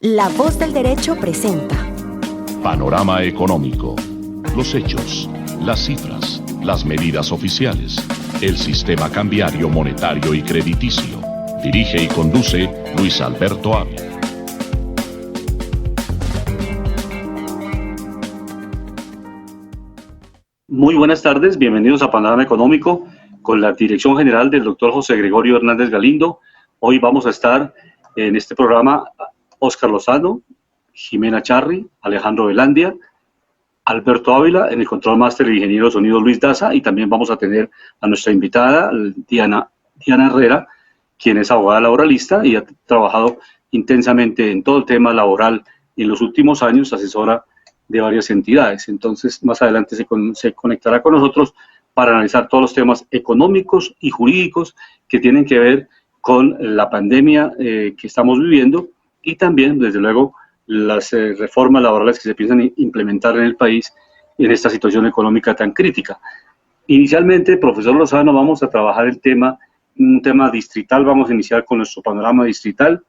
La Voz del Derecho presenta Panorama Económico. Los hechos, las cifras, las medidas oficiales, el sistema cambiario, monetario y crediticio. Dirige y conduce Luis Alberto Ávila. Muy buenas tardes, bienvenidos a Panorama Económico con la dirección general del doctor José Gregorio Hernández Galindo. Hoy vamos a estar en este programa Óscar Lozano, Jimena Charri, Alejandro Velandia, Alberto Ávila, en el control máster el ingeniero de sonido Luis Daza, y también vamos a tener a nuestra invitada Diana Herrera, quien es abogada laboralista y ha trabajado intensamente en todo el tema laboral y en los últimos años asesora de varias entidades. Entonces, más adelante se conectará con nosotros para analizar todos los temas económicos y jurídicos que tienen que ver con la pandemia que estamos viviendo y también, desde luego, las reformas laborales que se piensan implementar en el país en esta situación económica tan crítica. Inicialmente, profesor Lozano, vamos a trabajar un tema distrital. Vamos a iniciar con nuestro panorama distrital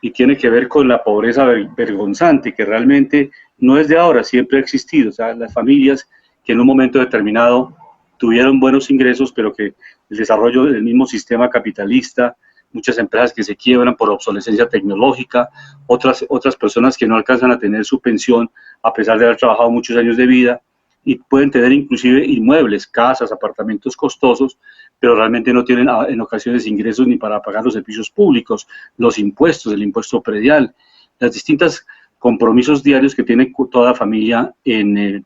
y tiene que ver con la pobreza vergonzante, que realmente no es de ahora, siempre ha existido. O sea, las familias que en un momento determinado tuvieron buenos ingresos, pero que el desarrollo del mismo sistema capitalista, muchas empresas que se quiebran por obsolescencia tecnológica, otras personas que no alcanzan a tener su pensión a pesar de haber trabajado muchos años de vida y pueden tener inclusive inmuebles, casas, apartamentos costosos, pero realmente no tienen en ocasiones ingresos ni para pagar los servicios públicos, los impuestos, el impuesto predial, las distintas compromisos diarios que tiene toda familia en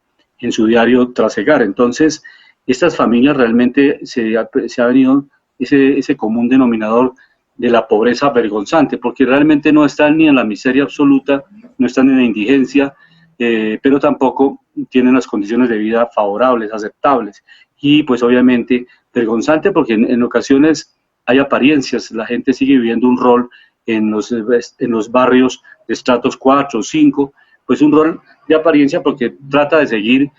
su diario trasegar. Entonces, estas familias realmente se ha venido ese común denominador de la pobreza vergonzante, porque realmente no están ni en la miseria absoluta, no están en la indigencia, pero tampoco tienen las condiciones de vida favorables, aceptables. Y pues obviamente vergonzante porque en ocasiones hay apariencias, la gente sigue viviendo un rol en los barrios de estratos 4 o 5, pues un rol de apariencia porque trata de seguir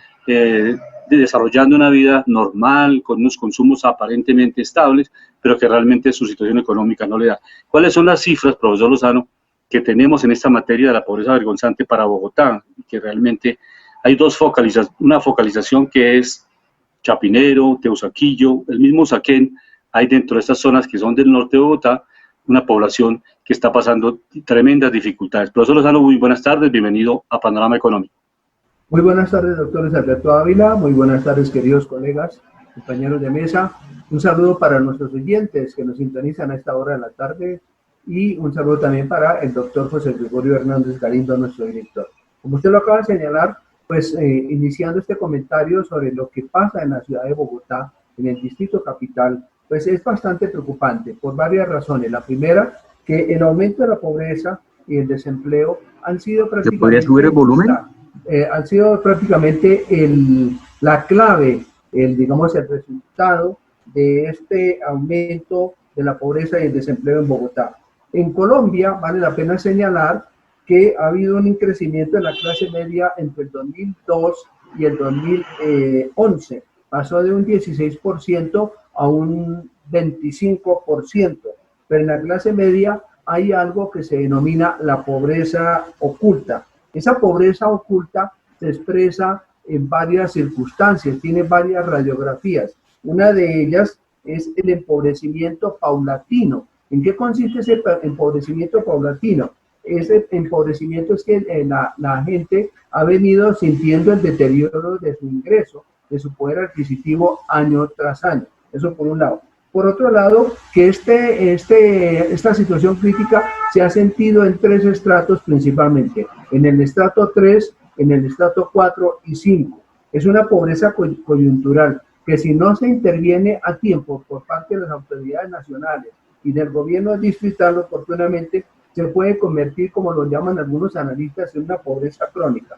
desarrollando una vida normal, con unos consumos aparentemente estables, pero que realmente su situación económica no le da. ¿Cuáles son las cifras, profesor Lozano, que tenemos en esta materia de la pobreza vergonzante para Bogotá? Que realmente hay una focalización que es Chapinero, Teusaquillo, el mismo Usaquén. Hay dentro de estas zonas que son del norte de Bogotá una población que está pasando tremendas dificultades. Profesor Lozano, muy buenas tardes, bienvenido a Panorama Económico. Muy buenas tardes, doctor Alberto Ávila, muy buenas tardes, queridos colegas, compañeros de mesa. Un saludo para nuestros oyentes que nos sintonizan a esta hora de la tarde y un saludo también para el doctor José Gregorio Hernández Galindo, nuestro director. Como usted lo acaba de señalar, pues iniciando este comentario sobre lo que pasa en la ciudad de Bogotá, en el distrito capital, pues es bastante preocupante por varias razones. La primera, que el aumento de la pobreza y el desempleo han sido prácticamente... ¿Se podría subir el volumen? Han sido prácticamente la clave, el resultado de este aumento de la pobreza y el desempleo en Bogotá. En Colombia, vale la pena señalar que ha habido un crecimiento de la clase media entre el 2002 y el 2011. Pasó de un 16% a un 25%. Pero en la clase media hay algo que se denomina la pobreza oculta. Esa pobreza oculta se expresa en varias circunstancias, tiene varias radiografías. Una de ellas es el empobrecimiento paulatino. ¿En qué consiste ese empobrecimiento paulatino? Ese empobrecimiento es que la gente ha venido sintiendo el deterioro de su ingreso, de su poder adquisitivo año tras año. Eso por un lado. Por otro lado, que esta situación crítica se ha sentido en tres estratos principalmente, en el estrato 3, en el estrato 4 y 5. Es una pobreza coyuntural que si no se interviene a tiempo por parte de las autoridades nacionales y del gobierno distrital, oportunamente, se puede convertir, como lo llaman algunos analistas, en una pobreza crónica.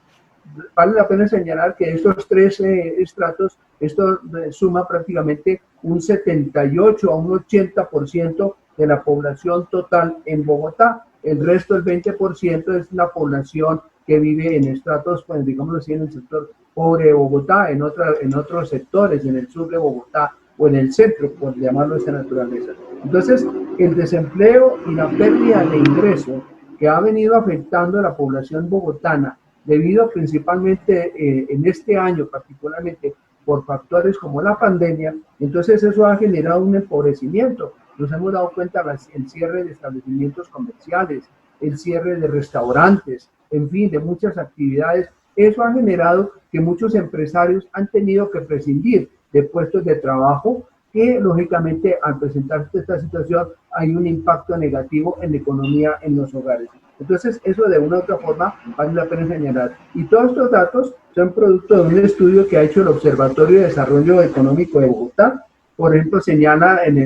Vale la pena señalar que estos tres estratos, esto suma prácticamente un 78 a un 80% de la población total en Bogotá. El resto, el 20%, es la población que vive en estratos, pues digámoslo así, en el sector pobre de Bogotá, en otros sectores, en el sur de Bogotá o en el centro, por llamarlo de esa naturaleza. Entonces, el desempleo y la pérdida de ingresos que ha venido afectando a la población bogotana, debido principalmente en este año particularmente por factores como la pandemia, entonces eso ha generado un empobrecimiento. Nos hemos dado cuenta el cierre de establecimientos comerciales, el cierre de restaurantes, en fin, de muchas actividades. Eso ha generado que muchos empresarios han tenido que prescindir de puestos de trabajo que, lógicamente, al presentarse esta situación, hay un impacto negativo en la economía en los hogares. Entonces, eso de una u otra forma vale la pena señalar. Y todos estos datos son producto de un estudio que ha hecho el Observatorio de Desarrollo Económico de Bogotá. Por ejemplo, señala en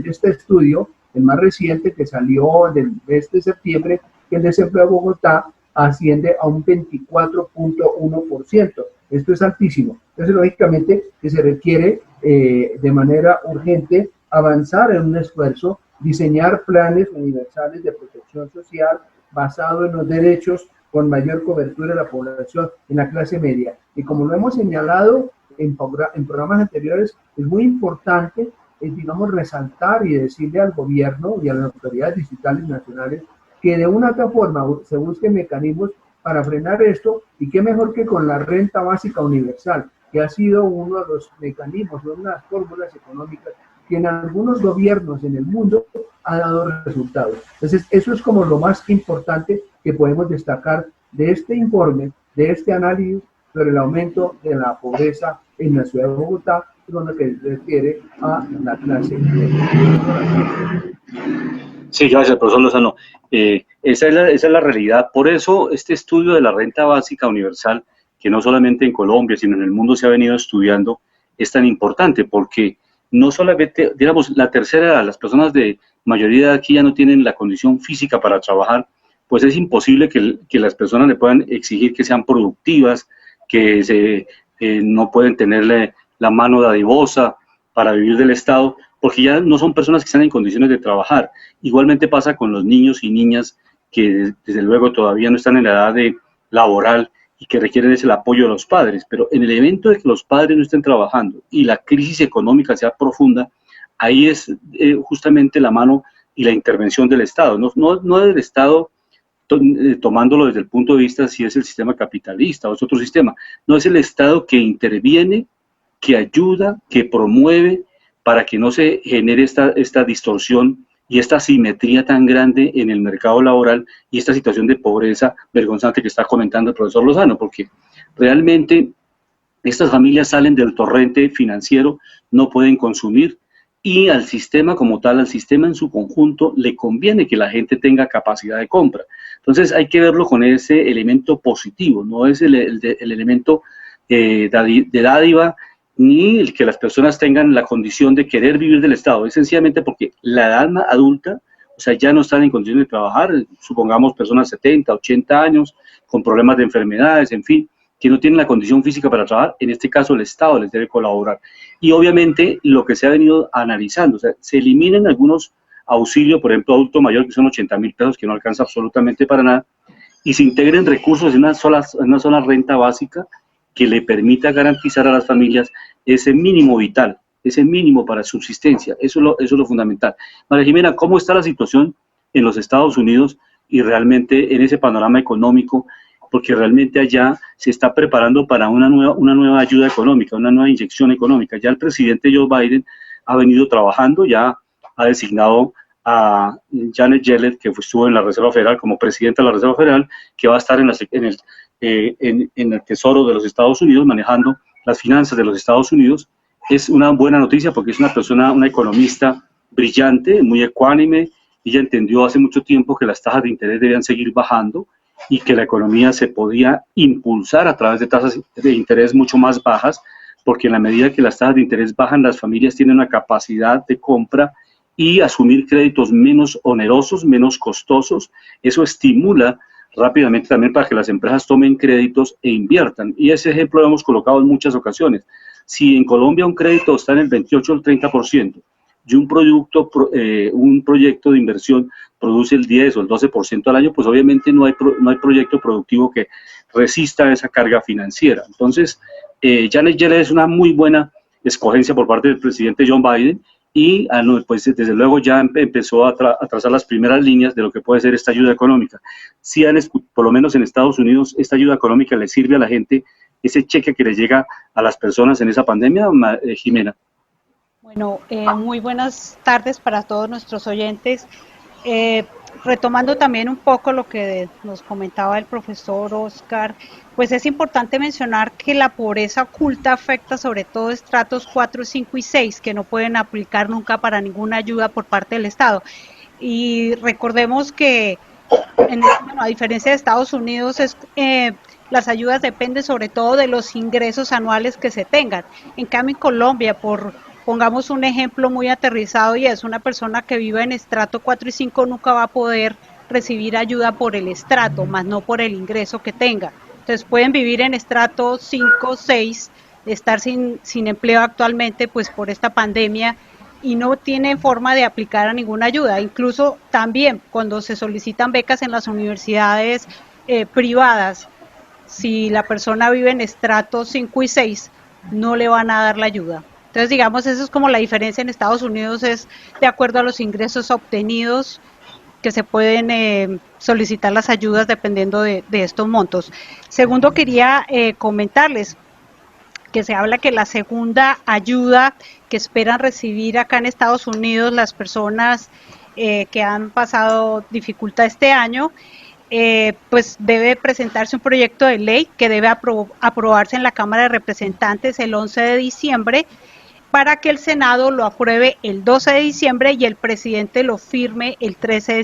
este estudio, el más reciente que salió del mes de septiembre, que el desempleo de Bogotá asciende a un 24.1%. Esto es altísimo. Entonces, lógicamente, que se requiere de manera urgente avanzar en un esfuerzo, diseñar planes universales de protección social basado en los derechos con mayor cobertura de la población en la clase media. Y como lo hemos señalado en programas anteriores, es muy importante, digamos, resaltar y decirle al gobierno y a las autoridades digitales nacionales que de una u otra forma se busquen mecanismos para frenar esto, y qué mejor que con la renta básica universal, que ha sido uno de los mecanismos, una de las fórmulas económicas que en algunos gobiernos en el mundo ha dado resultados. Entonces, eso es como lo más importante que podemos destacar de este informe, de este análisis sobre el aumento de la pobreza en la ciudad de Bogotá, con lo que se refiere a la clase media. Sí, gracias, profesor Lozano. Esa es la realidad. Por eso este estudio de la renta básica universal, que no solamente en Colombia, sino en el mundo se ha venido estudiando, es tan importante, porque no solamente, digamos, la tercera edad, las personas de mayoría de aquí ya no tienen la condición física para trabajar, pues es imposible que las personas le puedan exigir que sean productivas, que no pueden tenerle la mano dadivosa para vivir del Estado, porque ya no son personas que están en condiciones de trabajar. Igualmente pasa con los niños y niñas que desde luego todavía no están en la edad laboral y que requieren ese apoyo de los padres, pero en el evento de que los padres no estén trabajando y la crisis económica sea profunda, ahí es justamente la mano y la intervención del Estado, no del Estado tomándolo desde el punto de vista si es el sistema capitalista o es otro sistema, no, es el Estado que interviene, que ayuda, que promueve para que no se genere esta distorsión y esta asimetría tan grande en el mercado laboral y esta situación de pobreza vergonzante que está comentando el profesor Lozano, porque realmente estas familias salen del torrente financiero, no pueden consumir, y al sistema como tal, al sistema en su conjunto, le conviene que la gente tenga capacidad de compra. Entonces hay que verlo con ese elemento positivo, no es el elemento de dádiva, ni el que las personas tengan la condición de querer vivir del Estado, es sencillamente porque la edad adulta, o sea, ya no están en condiciones de trabajar, supongamos personas de 70, 80 años, con problemas de enfermedades, en fin, que no tienen la condición física para trabajar, en este caso el Estado les debe colaborar. Y obviamente lo que se ha venido analizando, o sea, se eliminan algunos auxilios, por ejemplo, adulto mayor, que son 80.000 pesos, que no alcanza absolutamente para nada, y se integren recursos en una sola renta básica, que le permita garantizar a las familias ese mínimo vital, ese mínimo para subsistencia. Eso es lo fundamental. María Jimena, ¿cómo está la situación en los Estados Unidos y realmente en ese panorama económico? Porque realmente allá se está preparando para una nueva ayuda económica, una nueva inyección económica. Ya el presidente Joe Biden ha venido trabajando, ya ha designado a Janet Yellen, que estuvo en la Reserva Federal como presidenta de la Reserva Federal, que va a estar en el Tesoro de los Estados Unidos, manejando las finanzas de los Estados Unidos. Es una buena noticia porque es una economista brillante, muy ecuánime. Ella entendió hace mucho tiempo que las tasas de interés debían seguir bajando y que la economía se podía impulsar a través de tasas de interés mucho más bajas, porque en la medida que las tasas de interés bajan, las familias tienen una capacidad de compra y asumir créditos menos onerosos, menos costosos. Eso estimula rápidamente también para que las empresas tomen créditos e inviertan. Y ese ejemplo lo hemos colocado en muchas ocasiones. Si en Colombia un crédito está en el 28 o el 30% y un proyecto de inversión produce el 10 o el 12% al año, pues obviamente no hay proyecto productivo que resista esa carga financiera. Entonces, Janet Yellen es una muy buena escogencia por parte del presidente John Biden, y pues desde luego ya empezó a trazar las primeras líneas de lo que puede ser esta ayuda económica. Si por lo menos en Estados Unidos, esta ayuda económica le sirve a la gente, ese cheque que le llega a las personas en esa pandemia, Jimena. Bueno, muy buenas tardes para todos nuestros oyentes. Retomando también un poco lo que nos comentaba el profesor Oscar, pues es importante mencionar que la pobreza oculta afecta sobre todo estratos 4, 5 y 6, que no pueden aplicar nunca para ninguna ayuda por parte del Estado. Y recordemos que, a diferencia de Estados Unidos, las ayudas dependen sobre todo de los ingresos anuales que se tengan. En cambio, en Colombia, pongamos un ejemplo muy aterrizado, y es una persona que vive en estrato 4 y 5 nunca va a poder recibir ayuda por el estrato, más no por el ingreso que tenga. Entonces pueden vivir en estrato 5, 6, estar sin empleo actualmente pues por esta pandemia, y no tienen forma de aplicar a ninguna ayuda. Incluso también cuando se solicitan becas en las universidades privadas, si la persona vive en estrato 5 y 6, no le van a dar la ayuda. Entonces, digamos, eso es como la diferencia. En Estados Unidos es de acuerdo a los ingresos obtenidos que se pueden solicitar las ayudas dependiendo de estos montos. Segundo, quería comentarles que se habla que la segunda ayuda que esperan recibir acá en Estados Unidos las personas que han pasado dificultad este año, pues debe presentarse un proyecto de ley que debe aprobarse en la Cámara de Representantes el 11 de diciembre, para que el Senado lo apruebe el 12 de diciembre y el presidente lo firme el 13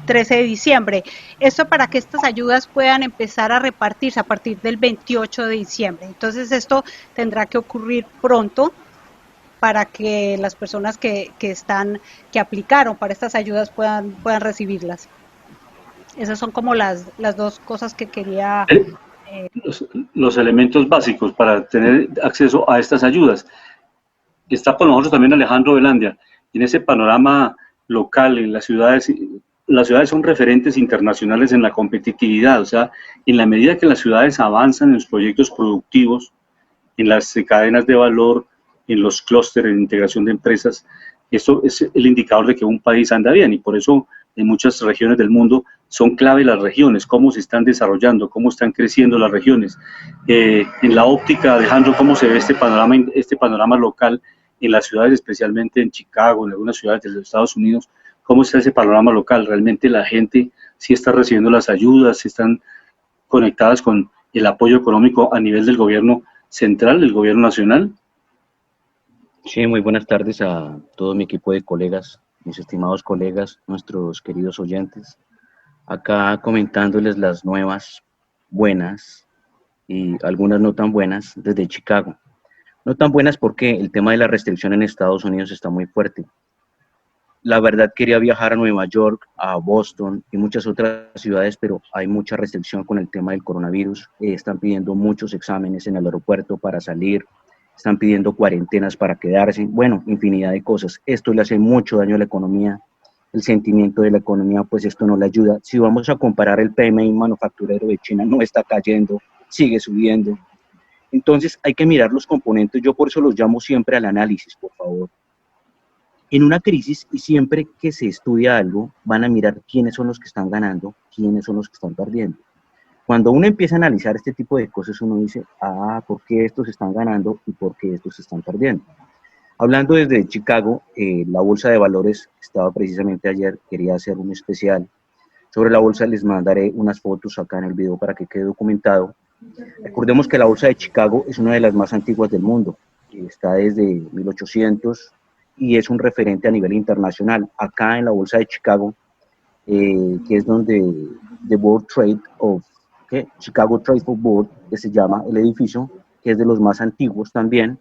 de diciembre. Esto para que estas ayudas puedan empezar a repartirse a partir del 28 de diciembre. Entonces esto tendrá que ocurrir pronto para que las personas que aplicaron para estas ayudas puedan recibirlas. Esas son como las dos cosas que quería... Los elementos básicos para tener acceso a estas ayudas. Está con nosotros también Alejandro Velandia. En ese panorama local, en las ciudades son referentes internacionales en la competitividad. O sea, en la medida que las ciudades avanzan en los proyectos productivos, en las cadenas de valor, en los clústeres de integración de empresas, esto es el indicador de que un país anda bien, y por eso en muchas regiones del mundo son clave las regiones, cómo se están desarrollando, cómo están creciendo las regiones. En la óptica, Alejandro, ¿cómo se ve este panorama local en las ciudades, especialmente en Chicago, en algunas ciudades de los Estados Unidos? ¿Cómo está ese panorama local? ¿Realmente la gente sí está recibiendo las ayudas, sí están conectadas con el apoyo económico a nivel del gobierno central, del gobierno nacional? Sí, muy buenas tardes a todo mi equipo de colegas, mis estimados colegas, nuestros queridos oyentes. Acá comentándoles las nuevas buenas y algunas no tan buenas desde Chicago. No tan buenas porque el tema de la restricción en Estados Unidos está muy fuerte. La verdad quería viajar a Nueva York, a Boston y muchas otras ciudades, pero hay mucha restricción con el tema del coronavirus. Están pidiendo muchos exámenes en el aeropuerto para salir, están pidiendo cuarentenas para quedarse, bueno, infinidad de cosas. Esto le hace mucho daño a la economía, el sentimiento de la economía, pues esto no le ayuda. Si vamos a comparar el PMI manufacturero de China, no está cayendo, sigue subiendo. Entonces hay que mirar los componentes, yo por eso los llamo siempre al análisis, por favor. En una crisis, y siempre que se estudia algo, van a mirar quiénes son los que están ganando, quiénes son los que están perdiendo. Cuando uno empieza a analizar este tipo de cosas, uno dice, ¿por qué estos están ganando y por qué estos están perdiendo? Hablando desde Chicago, la Bolsa de Valores, estaba precisamente ayer, quería hacer un especial sobre la bolsa, les mandaré unas fotos acá en el video para que quede documentado. Recordemos que la Bolsa de Chicago es una de las más antiguas del mundo, está desde 1800 y es un referente a nivel internacional. Acá en la Bolsa de Chicago, que es donde The World Trade of Chicago Trade Board, que se llama el edificio, que es de los más antiguos también,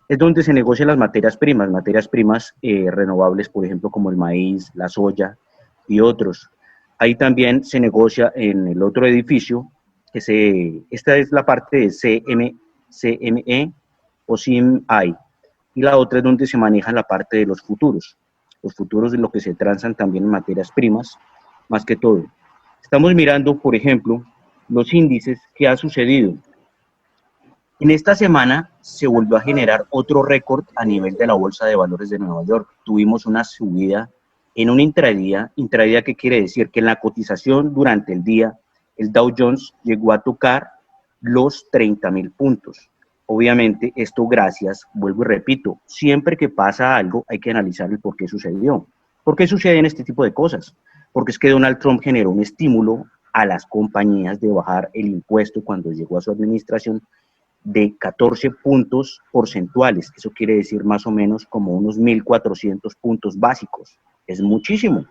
es donde se negocian las materias primas renovables, por ejemplo, como el maíz, la soya y otros. Ahí también se negocia en el otro edificio, esta es la parte de CME o CMI, y la otra es donde se maneja la parte de los futuros de lo que se transan también en materias primas, más que todo. Estamos mirando, por ejemplo, los índices que ha sucedido. En esta semana se volvió a generar otro récord a nivel de la Bolsa de Valores de Nueva York. Tuvimos una subida en un intradía. ¿Intradía qué quiere decir? Que en la cotización durante el día, el Dow Jones llegó a tocar los 30.000 puntos. Obviamente, esto gracias, vuelvo y repito, siempre que pasa algo hay que analizar el por qué sucedió. ¿Por qué suceden este tipo de cosas? Porque es que Donald Trump generó un estímulo a las compañías de bajar el impuesto cuando llegó a su administración de 14 puntos porcentuales. Eso quiere decir más o menos como unos 1.400 puntos básicos. Es muchísimo.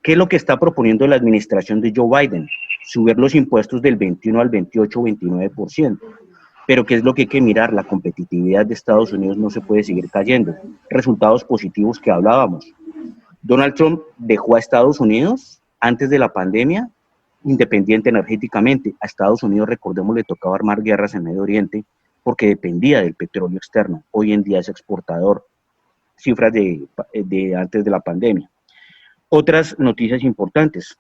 ¿Qué es lo que está proponiendo la administración de Joe Biden? Subir los impuestos del 21 al 28 o 29%. Pero ¿qué es lo que hay que mirar? La competitividad de Estados Unidos no se puede seguir cayendo. Resultados positivos que hablábamos. Donald Trump dejó a Estados Unidos antes de la pandemia independiente energéticamente. A Estados Unidos, recordemos, le tocaba armar guerras en Medio Oriente porque dependía del petróleo externo. Hoy en día es exportador. Cifras de antes de la pandemia. Otras noticias importantes,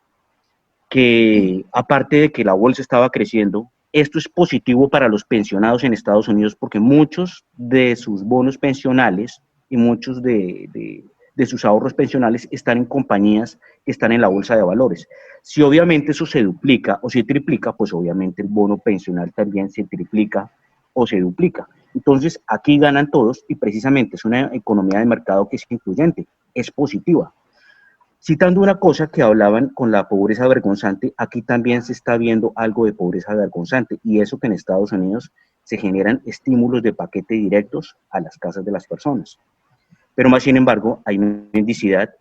que aparte de que la bolsa estaba creciendo, esto es positivo para los pensionados en Estados Unidos porque muchos de sus bonos pensionales y muchos de sus ahorros pensionales están en compañías que están en la bolsa de valores. Si obviamente eso se duplica o se triplica, pues obviamente el bono pensional también se triplica o se duplica. Entonces aquí ganan todos y precisamente es una economía de mercado que es incluyente, es positiva. Citando una cosa que hablaban con la pobreza vergonzante, aquí también se está viendo algo de pobreza vergonzante y eso que en Estados Unidos se generan estímulos de paquete directos a las casas de las personas. Pero más sin embargo hay mendicidad,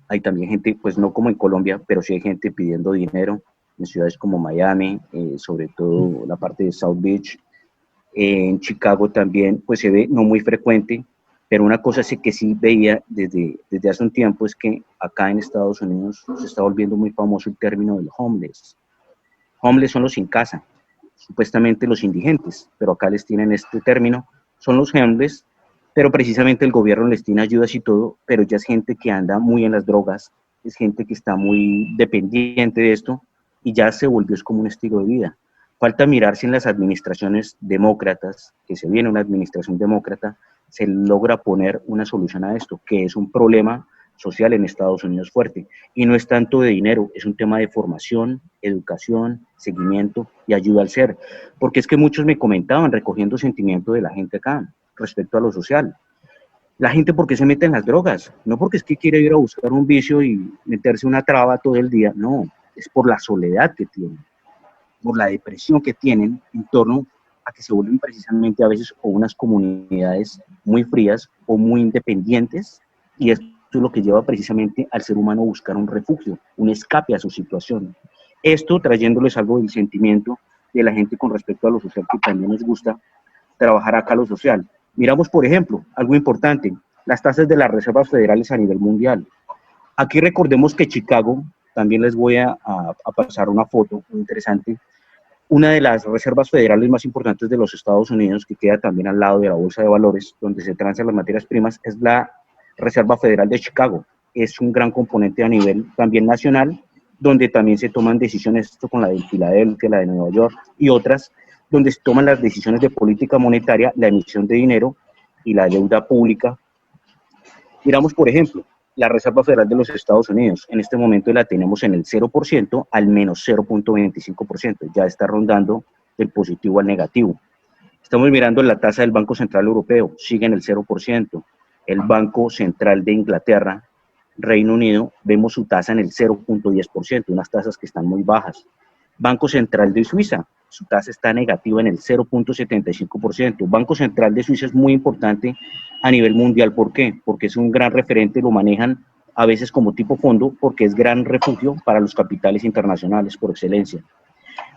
hay también gente, pues no como en Colombia, pero sí hay gente pidiendo dinero en ciudades como Miami, sobre todo la parte de South Beach, en Chicago también, pues se ve no muy frecuente, pero una cosa sí que sí veía desde hace un tiempo es que acá en Estados Unidos se está volviendo muy famoso el término del homeless. Homeless son los sin casa, supuestamente los indigentes, pero acá les tienen este término, son los homeless, pero precisamente el gobierno les tiene ayudas y todo, pero ya es gente que anda muy en las drogas, es gente que está muy dependiente de esto y ya se volvió es como un estilo de vida. Falta mirar si en las administraciones demócratas, que se viene una administración demócrata, se logra poner una solución a esto, que es un problema social en Estados Unidos fuerte. Y no es tanto de dinero, es un tema de formación, educación, seguimiento y ayuda al ser. Porque es que muchos me comentaban, recogiendo sentimiento de la gente acá, respecto a lo social. La gente, ¿por qué se mete en las drogas? No porque es que quiere ir a buscar un vicio y meterse una traba todo el día, no, es por la soledad que tienen, por la depresión que tienen en torno a que se vuelven precisamente a veces o unas comunidades muy frías o muy independientes, y esto es lo que lleva precisamente al ser humano a buscar un refugio, un escape a su situación. Esto trayéndoles algo del sentimiento de la gente con respecto a lo social, que también nos gusta trabajar acá lo social. Miramos, por ejemplo, algo importante, las tasas de las reservas federales a nivel mundial. Aquí recordemos que Chicago, también les voy a pasar una foto muy interesante, una de las reservas federales más importantes de los Estados Unidos, que queda también al lado de la Bolsa de Valores, donde se transan las materias primas, es la Reserva Federal de Chicago. Es un gran componente a nivel también nacional, donde también se toman decisiones, esto con la de Filadelfia, la de Nueva York y otras, donde se toman las decisiones de política monetaria, la emisión de dinero y la deuda pública. Miramos, por ejemplo, la Reserva Federal de los Estados Unidos. En este momento la tenemos en el 0% al menos 0.25%. Ya está rondando del positivo al negativo. Estamos mirando la tasa del Banco Central Europeo. Sigue en el 0%. El Banco Central de Inglaterra, Reino Unido, vemos su tasa en el 0.10%. Unas tasas que están muy bajas. Banco Central de Suiza, su tasa está negativa en el 0.75%. Banco Central de Suiza es muy importante a nivel mundial. ¿Por qué? Porque es un gran referente, lo manejan a veces como tipo fondo, porque es gran refugio para los capitales internacionales por excelencia.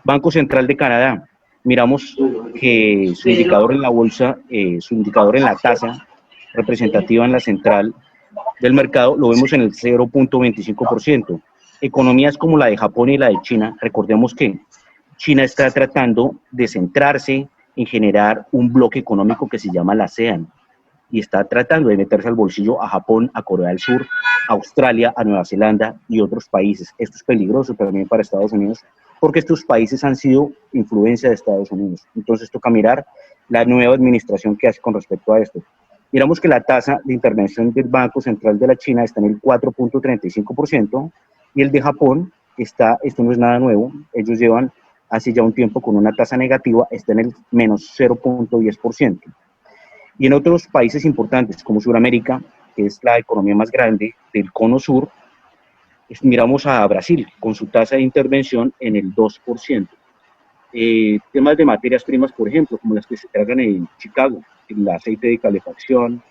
Banco Central de Canadá, miramos que su indicador en la bolsa, su indicador en la tasa representativa en la central del mercado, lo vemos en el 0.25%. Economías como la de Japón y la de China, recordemos que China está tratando de centrarse en generar un bloque económico que se llama la ASEAN y está tratando de meterse al bolsillo a Japón, a Corea del Sur, a Australia, a Nueva Zelanda y otros países. Esto es peligroso también para Estados Unidos porque estos países han sido influencia de Estados Unidos. Entonces toca mirar la nueva administración que hace con respecto a esto. Miramos que la tasa de intervención del Banco Central de la China está en el 4.35% y el de Japón está, esto no es nada nuevo, ellos llevan hace ya un tiempo con una tasa negativa, está en el menos 0.10%. Y en otros países importantes como Sudamérica, que es la economía más grande del cono sur, miramos a Brasil con su tasa de intervención en el 2%. Temas de materias primas, por ejemplo, como las que se tragan en Chicago, el aceite de calefacción,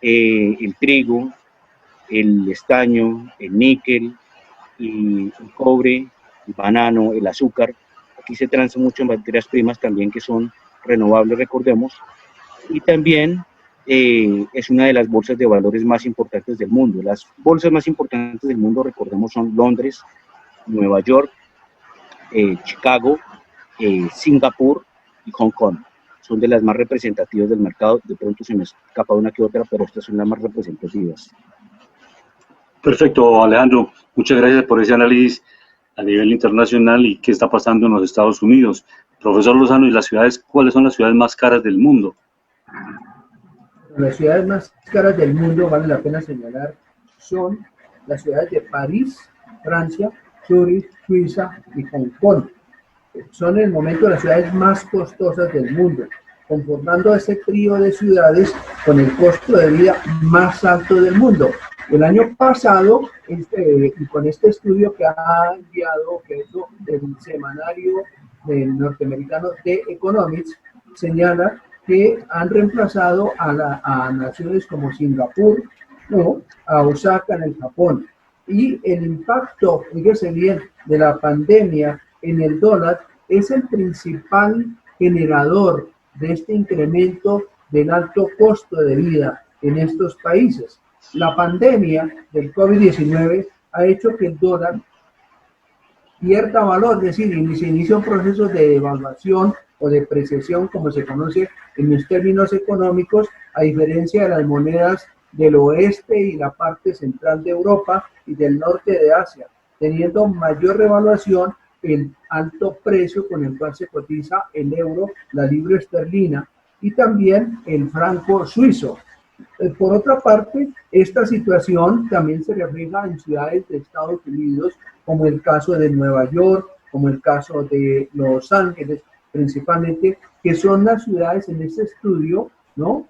el trigo, el estaño, el níquel, y el cobre, el banano, el azúcar. Aquí se transa mucho en materias primas también que son renovables, recordemos, y también es una de las bolsas de valores más importantes del mundo. Las bolsas más importantes del mundo, recordemos, son Londres, Nueva York, Chicago, Singapur y Hong Kong. Son de las más representativas del mercado. De pronto se me escapa una que otra, pero estas son las más representativas. Perfecto, Alejandro. Muchas gracias por ese análisis a nivel internacional y qué está pasando en los Estados Unidos. Profesor Lozano, ¿y las ciudades, cuáles son las ciudades más caras del mundo? Las ciudades más caras del mundo, vale la pena señalar, son las ciudades de París, Francia, Zúrich, Suiza y Hong Kong. Son en el momento las ciudades más costosas del mundo, conformando ese trío de ciudades con el costo de vida más alto del mundo. El año pasado, y con este estudio que ha enviado, que hizo el semanario norteamericano The Economics, señala que han reemplazado a naciones como Singapur, ¿no?, a Osaka en el Japón. Y el impacto, fíjese bien, de la pandemia en el dólar es el principal generador de este incremento del alto costo de vida en estos países. La pandemia del COVID-19 ha hecho que el dólar pierda valor, es decir, se inicia un proceso de devaluación o depreciación, como se conoce en los términos económicos, a diferencia de las monedas del oeste y la parte central de Europa y del norte de Asia, teniendo mayor revaluación el alto precio con el cual se cotiza el euro, la libra esterlina y también el franco suizo. Por otra parte, esta situación también se refleja en ciudades de Estados Unidos, como el caso de Nueva York, como el caso de Los Ángeles, principalmente, que son las ciudades en este estudio, ¿no?,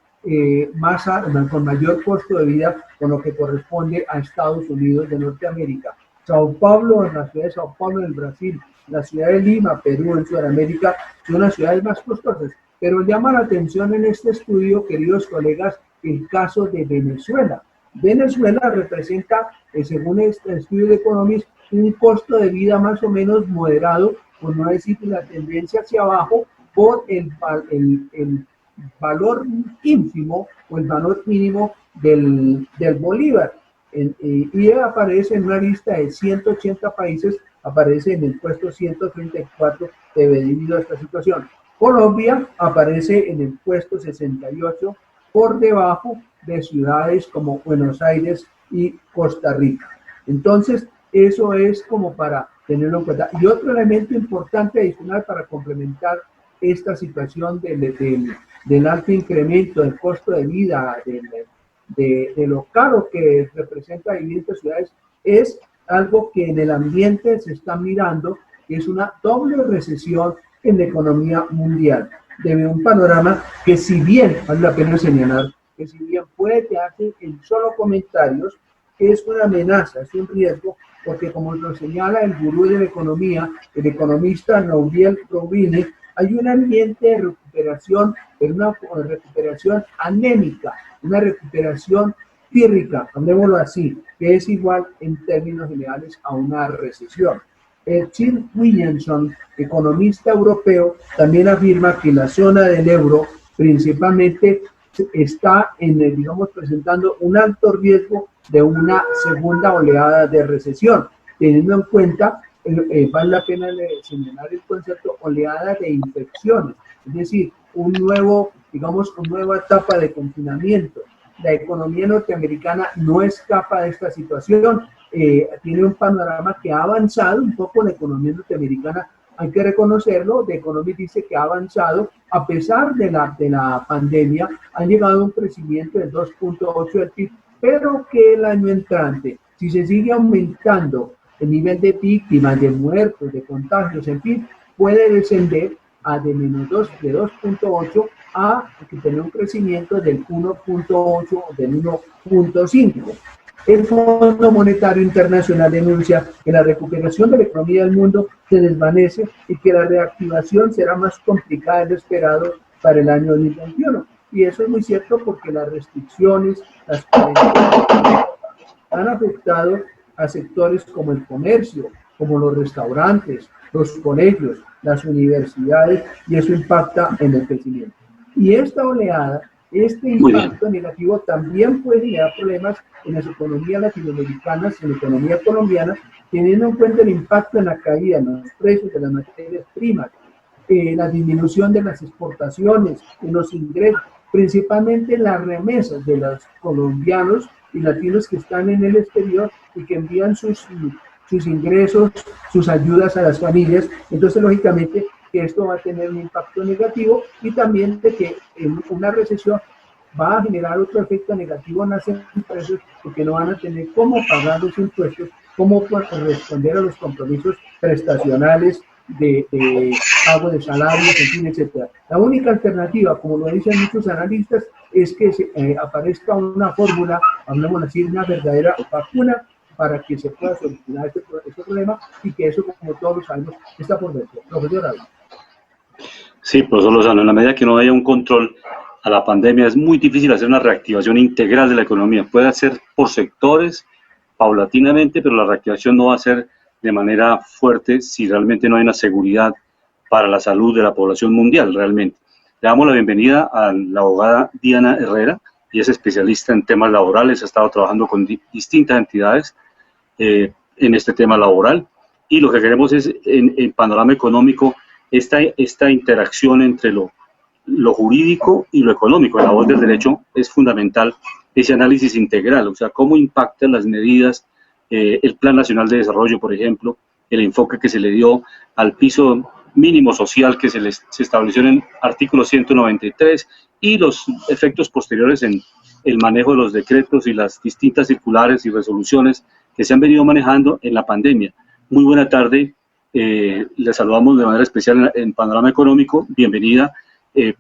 con mayor costo de vida, con lo que corresponde a Estados Unidos de Norteamérica. Sao Paulo, la ciudad de Sao Paulo en Brasil, la ciudad de Lima, Perú, en Sudamérica, son las ciudades más costosas. Pero llama la atención en este estudio, queridos colegas, el caso de Venezuela. Venezuela representa, según este estudio de Economics, un costo de vida más o menos moderado, por no decir la tendencia hacia abajo, por el valor ínfimo o el valor mínimo del bolívar. Y aparece en una lista de 180 países, aparece en el puesto 134 debido a esta situación. Colombia aparece en el puesto 68, por debajo de ciudades como Buenos Aires y Costa Rica. Entonces, eso es como para tenerlo en cuenta. Y otro elemento importante adicional para complementar esta situación del alto incremento del costo de vida, de lo caro que representa vivir en estas ciudades, es algo que en el ambiente se está mirando, que es una doble recesión en la economía mundial, de un panorama que, si bien vale la pena señalar, que si bien puede quedarse en solo comentarios, es una amenaza, es un riesgo, porque como lo señala el gurú de la economía, el economista Nouriel Roubini, hay un ambiente de recuperación, pero una recuperación anémica, una recuperación pírrica, llamémoslo así, que es igual en términos generales a una recesión. Tim Williamson, economista europeo, también afirma que la zona del euro principalmente está presentando un alto riesgo de una segunda oleada de recesión, teniendo en cuenta, vale la pena señalar el concepto oleada de infecciones, es decir, una nueva etapa de confinamiento. La economía norteamericana no escapa de esta situación, tiene un panorama que ha avanzado un poco. La economía norteamericana hay que reconocerlo, The Economist dice que ha avanzado a pesar de la pandemia, han llegado a un crecimiento del 2.8 del PIB, pero que el año entrante, si se sigue aumentando el nivel de víctimas, de muertos, de contagios, en fin, puede descender a de menos 2.8 a tener un crecimiento del 1.8 o del 1.5. El Fondo Monetario Internacional denuncia que la recuperación de la economía del mundo se desvanece y que la reactivación será más complicada de lo esperado para el año 2021. Y eso es muy cierto porque las restricciones, las cuarentenas han afectado a sectores como el comercio, como los restaurantes, los colegios, las universidades, y eso impacta en el crecimiento. Y esta oleada, este impacto negativo también puede generar problemas en las economías latinoamericanas y en la economía colombiana, teniendo en cuenta el impacto en la caída en los precios de las materias primas, la disminución de las exportaciones, en los ingresos, principalmente las remesas de los colombianos y latinos que están en el exterior y que envían sus ingresos, sus ayudas a las familias. Entonces, lógicamente, que esto va a tener un impacto negativo y también de que en una recesión va a generar otro efecto negativo en las empresas porque no van a tener cómo pagar los impuestos, cómo responder a los compromisos prestacionales de pago de salarios, en fin, etc. La única alternativa, como lo dicen muchos analistas, es que aparezca una fórmula, hablemos así, una verdadera vacuna para que se pueda solucionar este problema y que eso, como todos lo sabemos, está por dentro. Profesor Ávila. Sí, profesor Lozano, en la medida que no haya un control a la pandemia es muy difícil hacer una reactivación integral de la economía. Puede hacer por sectores, paulatinamente, pero la reactivación no va a ser de manera fuerte si realmente no hay una seguridad para la salud de la población mundial, realmente. Le damos la bienvenida a la abogada Diana Herrera, y es especialista en temas laborales, ha estado trabajando con distintas entidades en este tema laboral, y lo que queremos es, en panorama económico, esta interacción entre lo jurídico y lo económico. En la voz del derecho es fundamental ese análisis integral, o sea, cómo impactan las medidas, el Plan Nacional de Desarrollo, por ejemplo, el enfoque que se le dio al piso mínimo social que se estableció en el artículo 193 y los efectos posteriores en el manejo de los decretos y las distintas circulares y resoluciones que se han venido manejando en la pandemia. Muy buena tarde, les saludamos de manera especial en Panorama Económico, bienvenida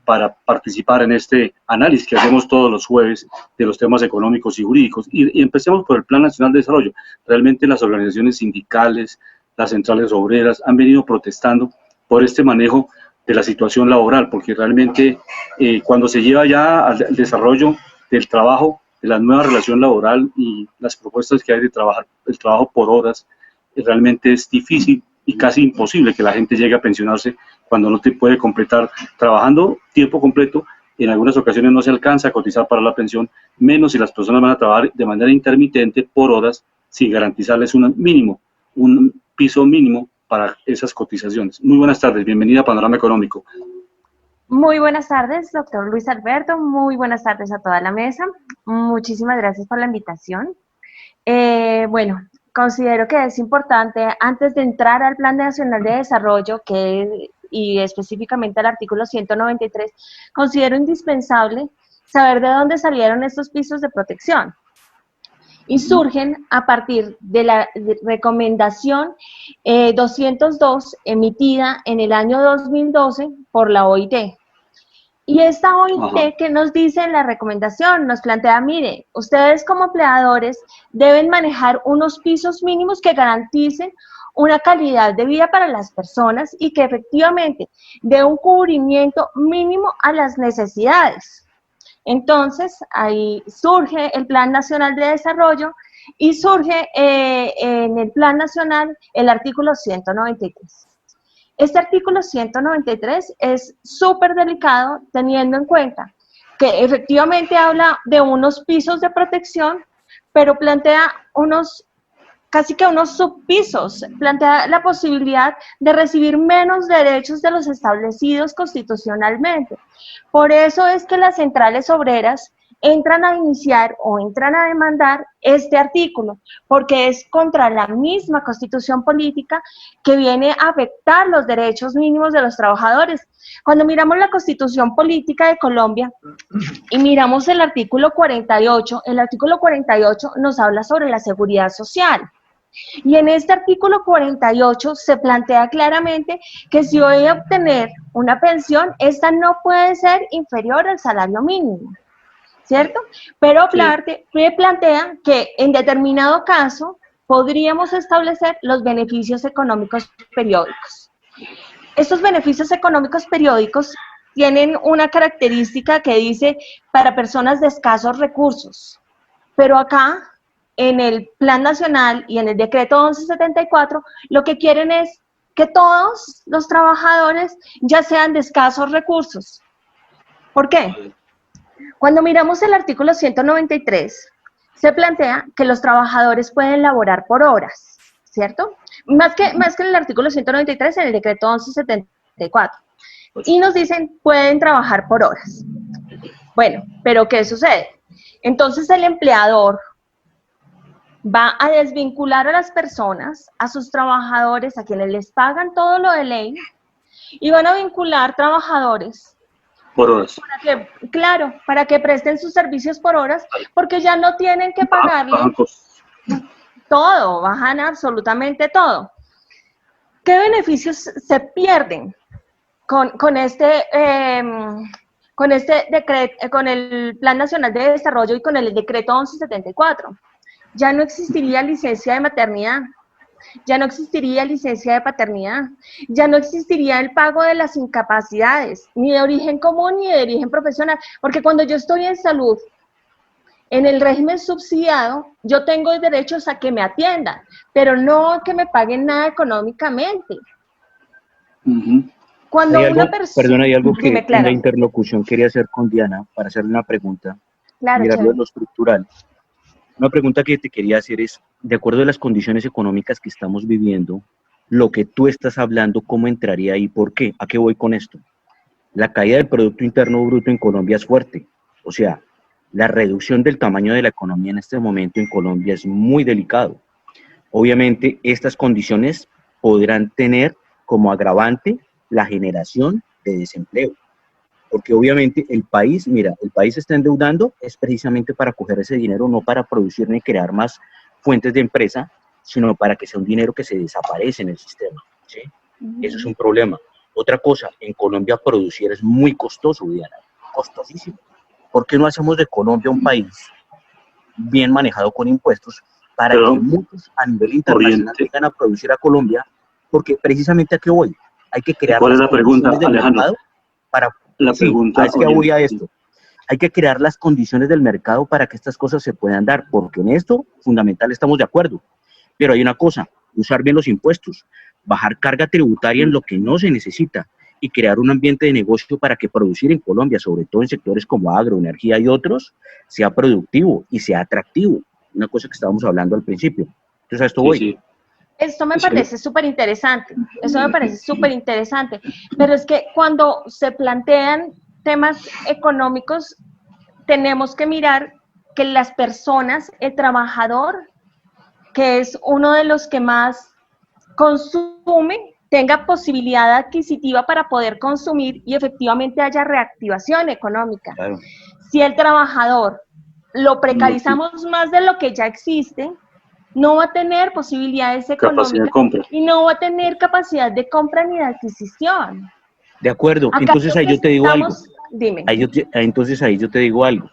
para participar en este análisis que hacemos todos los jueves de los temas económicos y jurídicos. Y empecemos por el Plan Nacional de Desarrollo. Realmente las organizaciones sindicales, las centrales obreras han venido protestando por este manejo de la situación laboral, porque realmente cuando se lleva ya al desarrollo del trabajo, de la nueva relación laboral y las propuestas que hay de trabajar, el trabajo por horas, realmente es difícil y casi imposible que la gente llegue a pensionarse cuando no te puede completar trabajando tiempo completo. En algunas ocasiones no se alcanza a cotizar para la pensión, menos si las personas van a trabajar de manera intermitente por horas sin garantizarles un piso mínimo para esas cotizaciones. Muy buenas tardes, bienvenida a Panorama Económico. Muy buenas tardes, doctor Luis Alberto, muy buenas tardes a toda la mesa. Muchísimas gracias por la invitación. Bueno, considero que es importante, antes de entrar al Plan Nacional de Desarrollo, y específicamente al artículo 193, considero indispensable saber de dónde salieron estos pisos de protección. Y surgen a partir de la recomendación 202 emitida en el año 2012 por la OIT. Y esta OIT, ¿qué nos dice en la recomendación? Nos plantea, mire, ustedes como empleadores deben manejar unos pisos mínimos que garanticen una calidad de vida para las personas y que efectivamente dé un cubrimiento mínimo a las necesidades. Entonces, ahí surge el Plan Nacional de Desarrollo y surge en el Plan Nacional el artículo 193. Este artículo 193 es súper delicado teniendo en cuenta que efectivamente habla de unos pisos de protección, pero plantea casi que unos subpisos, plantea la posibilidad de recibir menos derechos de los establecidos constitucionalmente. Por eso es que las centrales obreras entran a iniciar o entran a demandar este artículo, porque es contra la misma Constitución política que viene a afectar los derechos mínimos de los trabajadores. Cuando miramos la Constitución política de Colombia y miramos el artículo 48 nos habla sobre la seguridad social. Y en este artículo 48 se plantea claramente que si voy a obtener una pensión, esta no puede ser inferior al salario mínimo, ¿cierto? Pero plantea que en determinado caso podríamos establecer los beneficios económicos periódicos. Estos beneficios económicos periódicos tienen una característica que dice para personas de escasos recursos, pero acá en el Plan Nacional y en el Decreto 1174, lo que quieren es que todos los trabajadores ya sean de escasos recursos. ¿Por qué? Cuando miramos el artículo 193, se plantea que los trabajadores pueden laborar por horas, ¿cierto? Más que en el artículo 193, en el Decreto 1174. Y nos dicen, pueden trabajar por horas. Bueno, pero ¿qué sucede? Entonces el empleador va a desvincular a las personas, a sus trabajadores, a quienes les pagan todo lo de ley, y van a vincular trabajadores por horas. Para que presten sus servicios por horas, porque ya no tienen que pagarle todo, bajan absolutamente todo. ¿Qué beneficios se pierden con este decreto, con el Plan Nacional de Desarrollo y con el Decreto 1174? Ya no existiría licencia de maternidad, ya no existiría licencia de paternidad, ya no existiría el pago de las incapacidades, ni de origen común ni de origen profesional, porque cuando yo estoy en salud, en el régimen subsidiado, yo tengo derechos a que me atiendan, pero no a que me paguen nada económicamente. Cuando una persona... Perdona, hay algo que en la interlocución quería hacer con Diana para hacerle una pregunta, mirarlo en lo estructural. Una pregunta que te quería hacer es, de acuerdo a las condiciones económicas que estamos viviendo, lo que tú estás hablando, ¿cómo entraría ahí? ¿Por qué? ¿A qué voy con esto? La caída del Producto Interno Bruto en Colombia es fuerte. O sea, la reducción del tamaño de la economía en este momento en Colombia es muy delicado. Obviamente, estas condiciones podrán tener como agravante la generación de desempleo. Porque obviamente el país se está endeudando es precisamente para coger ese dinero, no para producir ni crear más fuentes de empresa, sino para que sea un dinero que se desaparece en el sistema, ¿sí? Eso es un problema. Otra cosa, en Colombia producir es muy costoso, Diana, costosísimo. ¿Por qué no hacemos de Colombia un país bien manejado con impuestos para que muchos a nivel internacional vengan a producir a Colombia? Porque precisamente ¿a qué voy? Hay que crear... ¿Cuál es la pregunta, Alejandro? Voy a esto. Hay que crear las condiciones del mercado para que estas cosas se puedan dar, porque en esto, fundamental, estamos de acuerdo. Pero hay una cosa, usar bien los impuestos, bajar carga tributaria en lo que no se necesita y crear un ambiente de negocio para que producir en Colombia, sobre todo en sectores como agro, energía y otros, sea productivo y sea atractivo. Una cosa que estábamos hablando al principio. Entonces a esto voy. Sí. Esto me parece súper interesante, pero es que cuando se plantean temas económicos, tenemos que mirar que las personas, el trabajador, que es uno de los que más consume, tenga posibilidad adquisitiva para poder consumir y efectivamente haya reactivación económica. Claro. Si el trabajador lo precarizamos más de lo que ya existe, no va a tener posibilidades económicas y no va a tener capacidad de compra ni de adquisición. De acuerdo, Acá entonces ahí yo te digo algo. Dime. Entonces ahí yo te digo algo.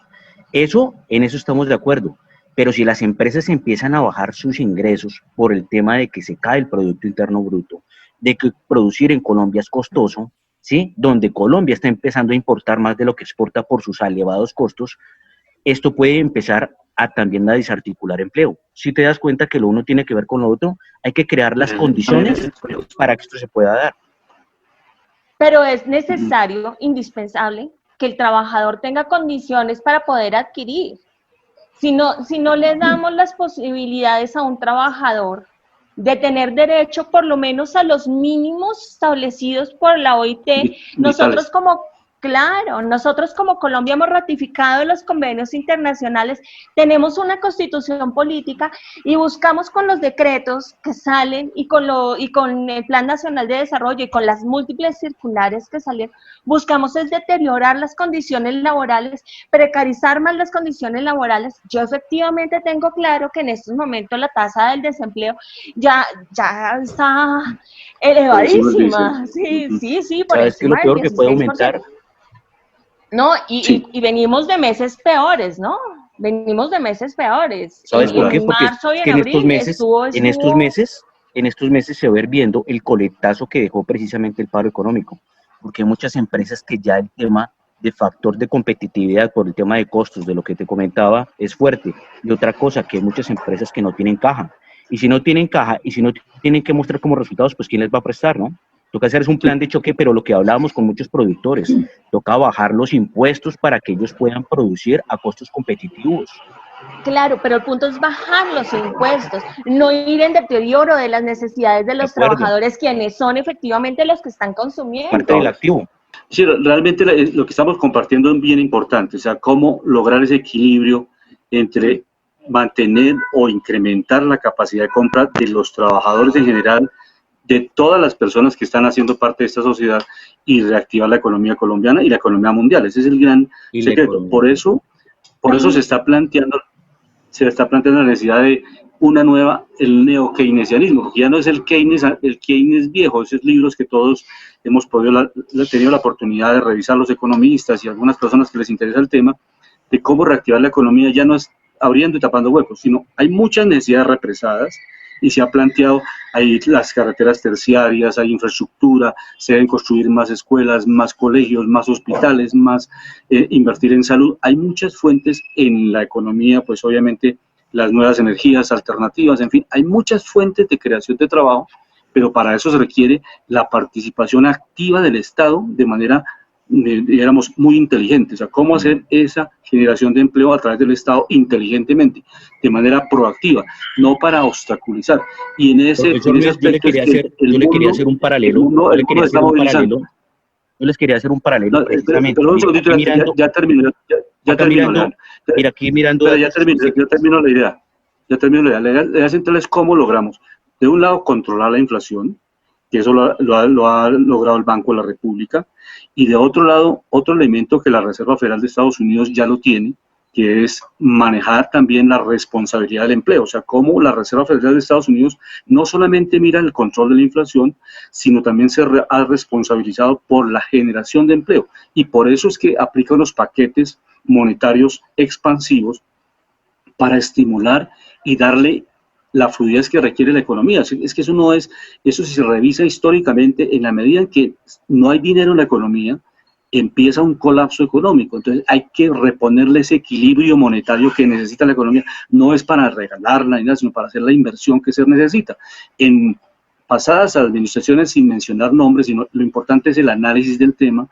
En eso estamos de acuerdo, pero si las empresas empiezan a bajar sus ingresos por el tema de que se cae el Producto Interno Bruto, de que producir en Colombia es costoso, ¿sí? Donde Colombia está empezando a importar más de lo que exporta por sus elevados costos, esto puede empezar también a desarticular empleo. Si te das cuenta que lo uno tiene que ver con lo otro, hay que crear las condiciones para que esto se pueda dar. Pero es necesario, indispensable, que el trabajador tenga condiciones para poder adquirir. Si no le damos las posibilidades a un trabajador de tener derecho por lo menos a los mínimos establecidos por la OIT, nosotros Claro, nosotros como Colombia hemos ratificado los convenios internacionales, tenemos una constitución política y buscamos con los decretos que salen y con el Plan Nacional de Desarrollo y con las múltiples circulares que salieron, buscamos es deteriorar las condiciones laborales, precarizar más las condiciones laborales. Yo efectivamente tengo claro que en estos momentos la tasa del desempleo ya está elevadísima. Sí, por ¿Sabes qué es lo encima peor del que puede 16%. aumentar? No, Sí. y venimos de meses peores, ¿no? Venimos de meses peores. ¿Sabes por qué? En Porque marzo y es que en abril en estos meses se va a ir viendo el coletazo que dejó precisamente el paro económico, porque hay muchas empresas que ya el tema de factor de competitividad por el tema de costos, de lo que te comentaba, es fuerte. Y otra cosa, que hay muchas empresas que no tienen caja. Y si no tienen caja y si no tienen que mostrar como resultados, pues ¿quién les va a prestar, no? Toca hacer un plan de choque, pero lo que hablábamos con muchos productores, toca bajar los impuestos para que ellos puedan producir a costos competitivos. Claro, pero el punto es bajar los impuestos, no ir en deterioro de las necesidades de los trabajadores, quienes son efectivamente los que están consumiendo. Parte del activo. Sí, realmente lo que estamos compartiendo es bien importante, o sea, cómo lograr ese equilibrio entre mantener o incrementar la capacidad de compra de los trabajadores en general, de todas las personas que están haciendo parte de esta sociedad y reactivar la economía colombiana y la economía mundial. Ese es el gran secreto. Por eso se está planteando la necesidad de una nueva, el neo-keynesianismo, porque ya no es el Keynes viejo, esos libros que todos hemos tenido la oportunidad de revisar, los economistas y algunas personas que les interesa el tema, de cómo reactivar la economía. Ya no es abriendo y tapando huecos, sino hay muchas necesidades represadas y se ha planteado, hay las carreteras terciarias, hay infraestructura, se deben construir más escuelas, más colegios, más hospitales, más invertir en salud. Hay muchas fuentes en la economía, pues obviamente las nuevas energías alternativas, en fin, hay muchas fuentes de creación de trabajo, pero para eso se requiere la participación activa del Estado de manera, digamos, muy inteligente. O sea, cómo hacer esa generación de empleo a través del Estado inteligentemente, de manera proactiva, no para obstaculizar. Y en ese aspecto yo le quería hacer un paralelo. Yo les quería hacer un paralelo precisamente. Pero un segundito, ya termino. Mira, aquí mirando. Pero ya termino la idea. La idea central es cómo logramos, de un lado, controlar la inflación, que eso lo ha logrado el Banco de la República, y de otro lado, otro elemento que la Reserva Federal de Estados Unidos ya lo tiene, que es manejar también la responsabilidad del empleo. O sea, cómo la Reserva Federal de Estados Unidos no solamente mira el control de la inflación, sino también se ha responsabilizado por la generación de empleo. Y por eso es que aplica unos paquetes monetarios expansivos para estimular y darle la fluidez que requiere la economía. Es que eso si se revisa históricamente, en la medida en que no hay dinero en la economía, empieza un colapso económico. Entonces hay que reponerle ese equilibrio monetario que necesita la economía. No es para regalarla, sino para hacer la inversión que se necesita. En pasadas administraciones, sin mencionar nombres, sino lo importante es el análisis del tema,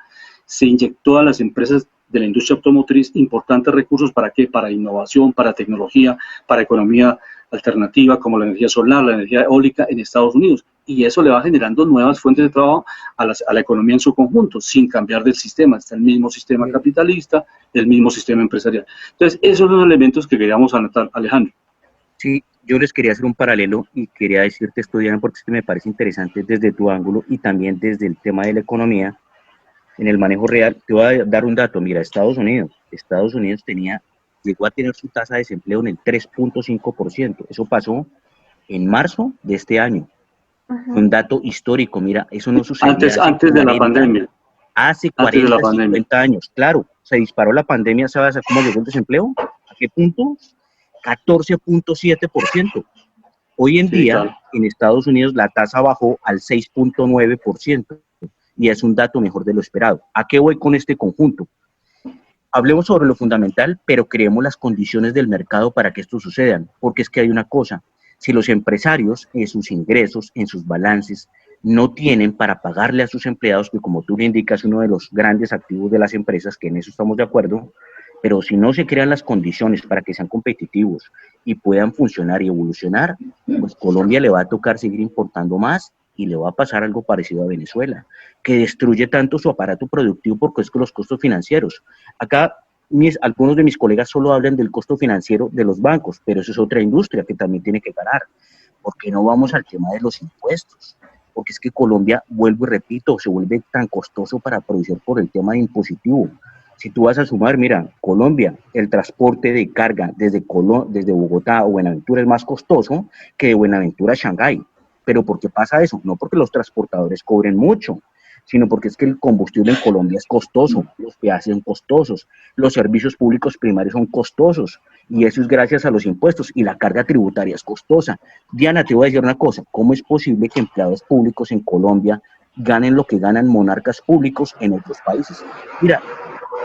se inyectó a las empresas de la industria automotriz importantes recursos. ¿Para qué? Para innovación, para tecnología, para economía alternativa como la energía solar, la energía eólica en Estados Unidos, y eso le va generando nuevas fuentes de trabajo a la economía en su conjunto, sin cambiar del sistema. Está el mismo sistema capitalista, el mismo sistema empresarial. Entonces, esos son los elementos que queríamos anotar, Alejandro. Sí, yo les quería hacer un paralelo y quería decirte esto, Diana, porque es que me parece interesante desde tu ángulo y también desde el tema de la economía, en el manejo real. Te voy a dar un dato. Mira, Estados Unidos llegó a tener su tasa de desempleo en el 3.5%. Eso pasó en marzo de este año. Fue un dato histórico. Mira, eso no sucedía antes de la pandemia. Hace 40, 50 años. Claro, se disparó la pandemia. ¿Sabes cómo llegó el desempleo? ¿A qué punto? 14.7%. Hoy en día, claro, en Estados Unidos la tasa bajó al 6.9%. Y es un dato mejor de lo esperado. ¿A qué voy con este conjunto? Hablemos sobre lo fundamental, pero creemos las condiciones del mercado para que esto suceda, porque es que hay una cosa: si los empresarios en sus ingresos, en sus balances, no tienen para pagarle a sus empleados, que como tú le indicas, uno de los grandes activos de las empresas, que en eso estamos de acuerdo, pero si no se crean las condiciones para que sean competitivos y puedan funcionar y evolucionar, pues Colombia le va a tocar seguir importando más y le va a pasar algo parecido a Venezuela, que destruye tanto su aparato productivo porque es con los costos financieros. Acá algunos de mis colegas solo hablan del costo financiero de los bancos, pero eso es otra industria que también tiene que ganar. ¿Por qué no vamos al tema de los impuestos? Porque es que Colombia, vuelvo y repito, se vuelve tan costoso para producir por el tema de impositivo. Si tú vas a sumar, mira, Colombia, el transporte de carga desde Bogotá a Buenaventura es más costoso que de Buenaventura a Shanghái. ¿Pero por qué pasa eso? No porque los transportadores cobren mucho, sino porque es que el combustible en Colombia es costoso, los peajes son costosos, los servicios públicos primarios son costosos, y eso es gracias a los impuestos, y la carga tributaria es costosa. Diana, te voy a decir una cosa, ¿cómo es posible que empleados públicos en Colombia ganen lo que ganan monarcas públicos en otros países? Mira,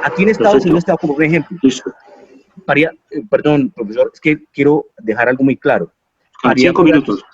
aquí en Estados Unidos está como un ejemplo. Perdón, profesor, es que quiero dejar algo muy claro. 5 minutos.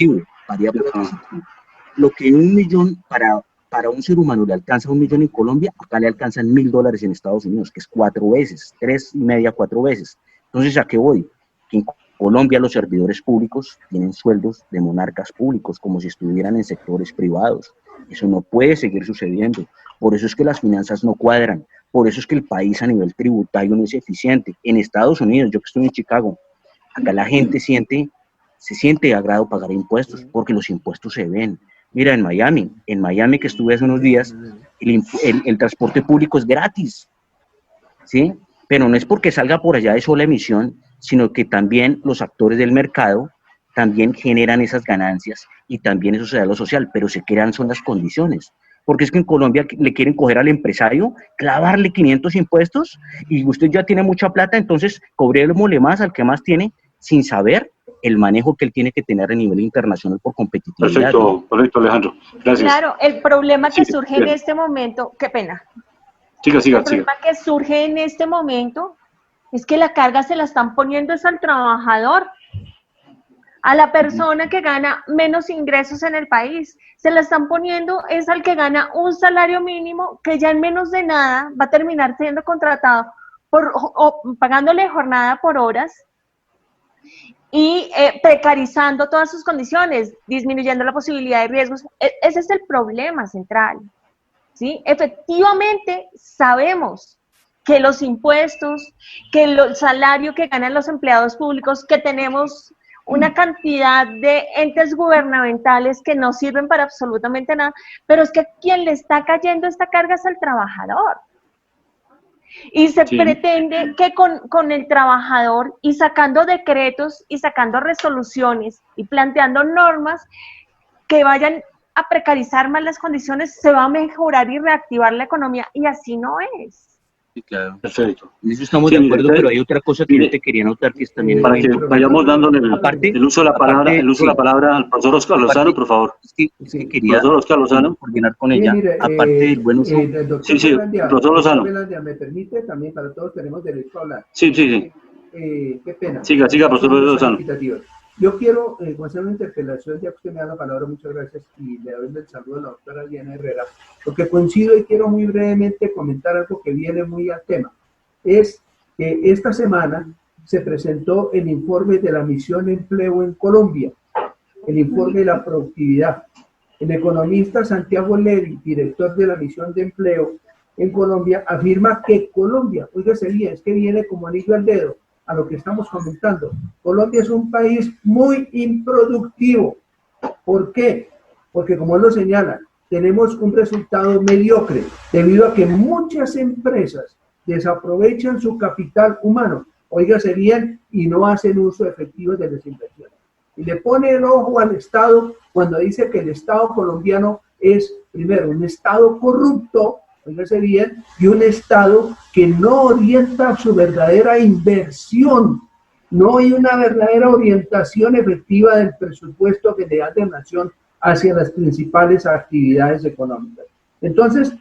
Lo que un millón para un ser humano le alcanza 1 millón en Colombia, acá le alcanzan $1.000 en Estados Unidos, que es 4 veces, 3,5, 4 veces. Entonces, ¿a qué voy? Que en Colombia los servidores públicos tienen sueldos de monarcas públicos, como si estuvieran en sectores privados. Eso no puede seguir sucediendo. Por eso es que las finanzas no cuadran. Por eso es que el país a nivel tributario no es eficiente. En Estados Unidos, yo que estoy en Chicago, acá la gente se siente agrado pagar impuestos, porque los impuestos se ven. Mira, en Miami que estuve hace unos días, el transporte público es gratis, ¿sí? Pero no es porque salga por allá de sola emisión, sino que también los actores del mercado también generan esas ganancias y también eso se da a lo social, pero se crean son las condiciones. Porque es que en Colombia le quieren coger al empresario, clavarle 500 impuestos y usted ya tiene mucha plata, entonces cobrémosle más al que más tiene sin saber el manejo que él tiene que tener a nivel internacional por competitividad. Perfecto, Alejandro. Gracias. Claro, el problema que surge en este momento, qué pena. Siga. El problema que surge en este momento es que la carga se la están poniendo es al trabajador, a la persona que gana menos ingresos en el país. Se la están poniendo es al que gana un salario mínimo que ya en menos de nada va a terminar siendo contratado pagándole jornada por horas y precarizando todas sus condiciones, disminuyendo la posibilidad de riesgos. Ese es el problema central, ¿sí? Efectivamente, sabemos que los impuestos, que el salario que ganan los empleados públicos, que tenemos una cantidad de entes gubernamentales que no sirven para absolutamente nada, pero es que quien le está cayendo esta carga es el trabajador. Y se pretende que con el trabajador y sacando decretos y sacando resoluciones y planteando normas que vayan a precarizar más las condiciones, se va a mejorar y reactivar la economía, y así no es. Sí, claro. Perfecto. En eso estamos de acuerdo, pero hay otra cosa que yo te quería notar que es también... Para que vayamos dándole el uso de la palabra al profesor Oscar Lozano, por favor. Sí, quería profesor Oscar Lozano coordinar con ella, aparte del buen uso... profesor Lozano. ¿Me permite? También para todos tenemos derecho a hablar. Sí. Qué pena. Siga, profesor Lozano. Yo quiero hacer una interpelación, ya que usted me da la palabra, muchas gracias, y le doy el saludo a la doctora Diana Herrera, porque coincido y quiero muy brevemente comentar algo que viene muy al tema. Es que esta semana se presentó el informe de la Misión Empleo en Colombia, el informe de la productividad. El economista Santiago Levy, director de la Misión de Empleo en Colombia, afirma que Colombia, oígase bien, es que viene como anillo al dedo a lo que estamos comentando. Colombia es un país muy improductivo. ¿Por qué? Porque, como él lo señala, tenemos un resultado mediocre debido a que muchas empresas desaprovechan su capital humano, oígase bien, y no hacen uso efectivo de las inversiones. Y le pone el ojo al Estado cuando dice que el Estado colombiano es, primero, un Estado corrupto, oígase bien, y un Estado que no orienta su verdadera inversión. No hay una verdadera orientación efectiva del presupuesto que le da de nación hacia las principales actividades económicas. Entonces,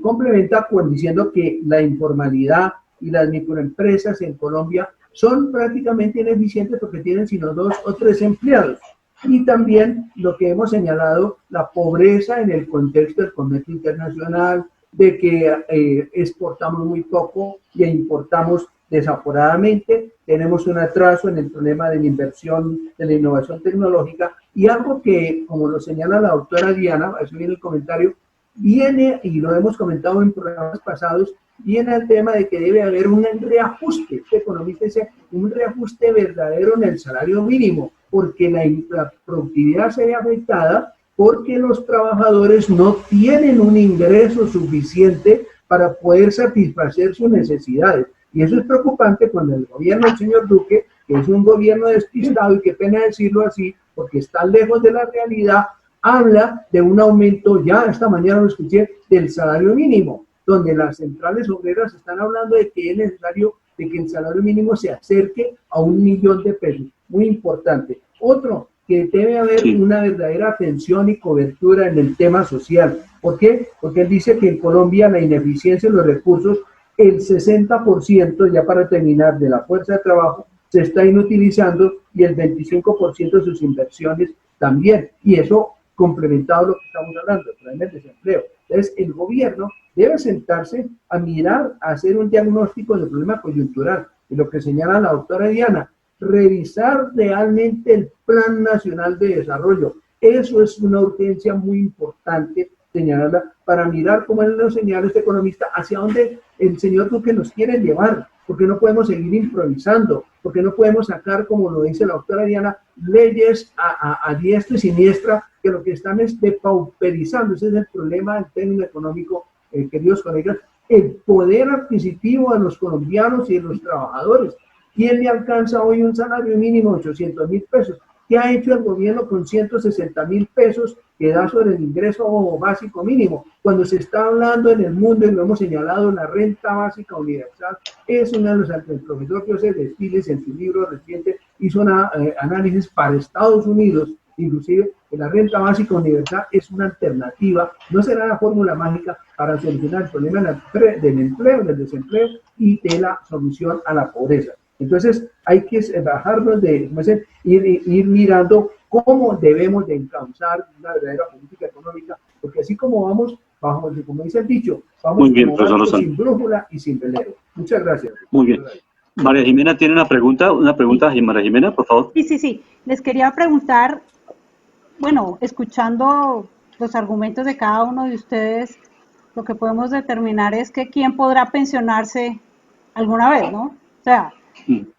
complementa diciendo que la informalidad y las microempresas en Colombia son prácticamente ineficientes porque tienen sino 2 o 3 empleados. Y también lo que hemos señalado, la pobreza en el contexto del comercio internacional, de que exportamos muy poco y importamos desaforadamente, tenemos un atraso en el problema de la inversión, de la innovación tecnológica, Y algo que, como lo señala la doctora Diana, eso viene el comentario, viene, y lo hemos comentado en programas pasados, viene el tema de que debe haber un reajuste, este economista dice, un reajuste verdadero en el salario mínimo, porque la productividad se ve afectada porque los trabajadores no tienen un ingreso suficiente para poder satisfacer sus necesidades. Y eso es preocupante cuando el gobierno del señor Duque, que es un gobierno despistado, y qué pena decirlo así, porque está lejos de la realidad, habla de un aumento, ya esta mañana lo escuché, del salario mínimo, donde las centrales obreras están hablando de que es necesario de que el salario mínimo se acerque a 1 millón de pesos. Muy importante. Otro, que debe haber una verdadera atención y cobertura en el tema social. ¿Por qué? Porque él dice que en Colombia la ineficiencia de los recursos, el 60%, ya para terminar, de la fuerza de trabajo se está inutilizando y el 25% de sus inversiones también. Y eso complementado a lo que estamos hablando, el problema del desempleo. Entonces, el gobierno debe sentarse a mirar, a hacer un diagnóstico del problema coyuntural. Y lo que señala la doctora Diana, revisar realmente el Plan Nacional de Desarrollo. Eso es una urgencia muy importante señalarla para mirar, como él lo señala este economista, hacia dónde el señor Duque nos quiere llevar, porque no podemos seguir improvisando, porque no podemos sacar, como lo dice la doctora Diana, leyes a diestra y siniestra que lo que están es depauperizando. Ese es el problema del término económico, queridos colegas, el poder adquisitivo de los colombianos y de los trabajadores. ¿Quién le alcanza hoy un salario mínimo de 800.000 pesos? ¿Qué ha hecho el gobierno con 160.000 pesos que da sobre el ingreso básico mínimo? Cuando se está hablando en el mundo, y lo hemos señalado, la renta básica universal es una de los, el profesor José Destiles en su libro reciente hizo un análisis para Estados Unidos, inclusive que la renta básica universal es una alternativa, no será la fórmula mágica para solucionar el problema del empleo, del desempleo y de la solución a la pobreza. Entonces hay que bajarnos de ir mirando cómo debemos de encauzar una verdadera política económica, porque así como vamos, como dice el dicho, vamos como sin brújula y sin velero. Muchas gracias. Muy bien. María Jimena tiene una pregunta, María Jimena, por favor. Sí. Les quería preguntar, bueno, escuchando los argumentos de cada uno de ustedes, lo que podemos determinar es que quién podrá pensionarse alguna vez, ¿no? O sea,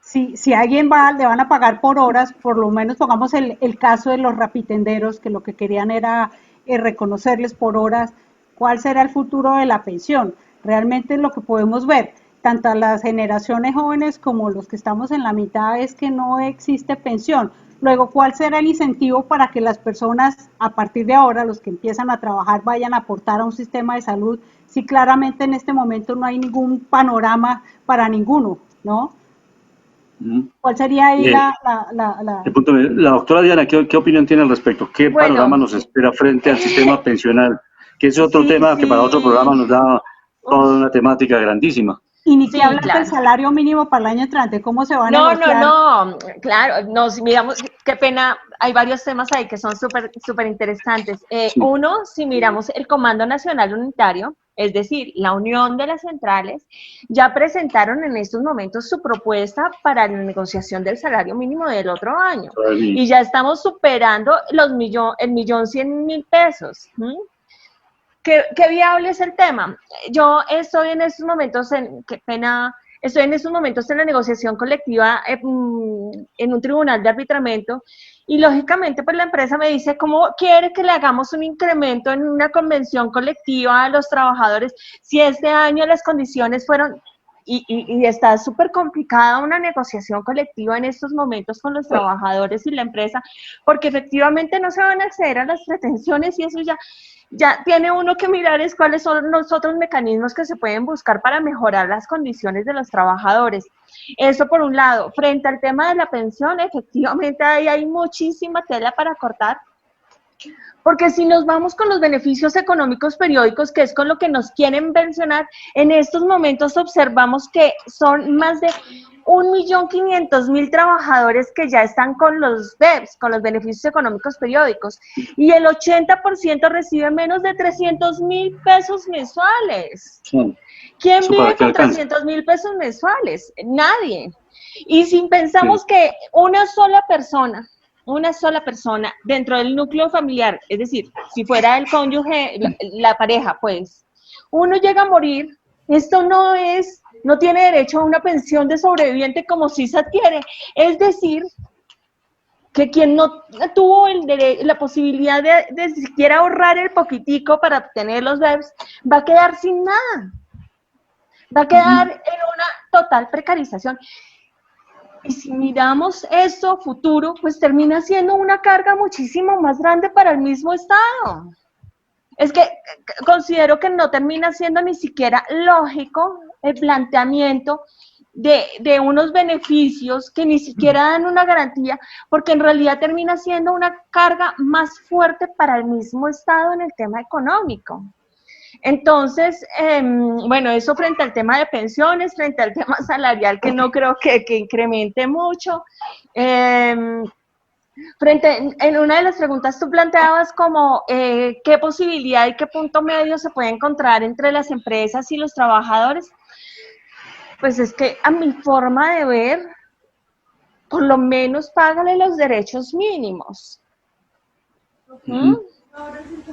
si alguien le van a pagar por horas, por lo menos pongamos el caso de los rapitenderos, que lo que querían era reconocerles por horas, ¿cuál será el futuro de la pensión? Realmente lo que podemos ver, tanto las generaciones jóvenes como los que estamos en la mitad, es que no existe pensión. Luego, ¿cuál será el incentivo para que las personas, a partir de ahora, los que empiezan a trabajar, vayan a aportar a un sistema de salud, si claramente en este momento no hay ningún panorama para ninguno, ¿no? ¿Cuál sería ahí el punto de, la doctora Diana, ¿qué opinión tiene al respecto? ¿Qué panorama nos espera frente al sistema pensional? Que es otro tema que para otro programa nos da toda una temática grandísima. Y ni siquiera hablar del salario mínimo para el año entrante, ¿cómo se va a negociar? No, claro, nos miramos, qué pena, hay varios temas ahí que son súper interesantes. Uno, si miramos el Comando Nacional Unitario, es decir, la unión de las centrales, ya presentaron en estos momentos su propuesta para la negociación del salario mínimo del otro año. Y ya estamos superando el 1.100.000 pesos. ¿Qué viable es el tema? Yo estoy en estos momentos, estoy en estos momentos en la negociación colectiva en un tribunal de arbitramiento y lógicamente pues la empresa me dice cómo quiere que le hagamos un incremento en una convención colectiva a los trabajadores si este año las condiciones fueron... Y está súper complicada una negociación colectiva en estos momentos con los trabajadores y la empresa, porque efectivamente no se van a acceder a las pretensiones y eso ya tiene uno que mirar es cuáles son los otros mecanismos que se pueden buscar para mejorar las condiciones de los trabajadores. Eso por un lado. Frente al tema de la pensión, efectivamente ahí hay muchísima tela para cortar, porque si nos vamos con los beneficios económicos periódicos, que es con lo que nos quieren pensionar, en estos momentos observamos que son más de 1.500.000 trabajadores que ya están con los BEPS, con los beneficios económicos periódicos, y el 80% recibe menos de 300.000 pesos mensuales. ¿Quién vive con 300.000 pesos mensuales? Nadie. Y si pensamos que una sola persona una sola persona dentro del núcleo familiar, es decir, si fuera el cónyuge, la pareja, pues, uno llega a morir, esto no tiene derecho a una pensión de sobreviviente como si se adquiere. Es decir, que quien no tuvo la posibilidad de siquiera ahorrar el poquitico para obtener los bebés, va a quedar sin nada. Va a quedar en una total precarización. Y si miramos esto futuro, pues termina siendo una carga muchísimo más grande para el mismo Estado. Es que considero que no termina siendo ni siquiera lógico el planteamiento de unos beneficios que ni siquiera dan una garantía, porque en realidad termina siendo una carga más fuerte para el mismo Estado en el tema económico. Entonces, bueno, eso frente al tema de pensiones, frente al tema salarial, que no creo que incremente mucho. En una de las preguntas tú planteabas como qué posibilidad y qué punto medio se puede encontrar entre las empresas y los trabajadores. Pues es que a mi forma de ver, por lo menos págale los derechos mínimos.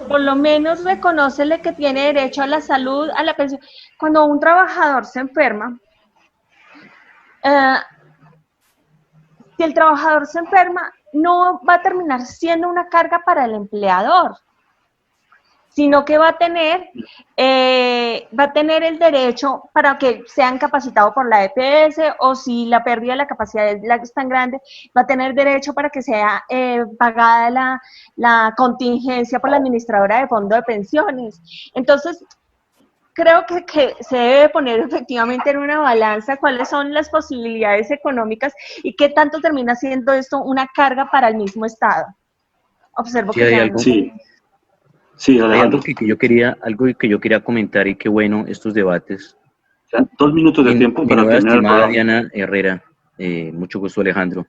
Por lo menos reconócele que tiene derecho a la salud, a la pensión. Cuando un trabajador se enferma, si el trabajador se enferma, no va a terminar siendo una carga para el empleador, sino que va a tener el derecho para que sean capacitados por la EPS, o si la pérdida de la capacidad es tan grande, va a tener derecho para que sea pagada la contingencia por la administradora de fondo de pensiones. Entonces, creo que se debe poner efectivamente en una balanza cuáles son las posibilidades económicas y qué tanto termina siendo esto una carga para el mismo Estado. Observo que hay algo. Sí, Alejandro. Algo que yo quería comentar, y qué bueno estos debates. 2 minutos de tiempo para terminar el estimada programa. Diana Herrera, mucho gusto, Alejandro.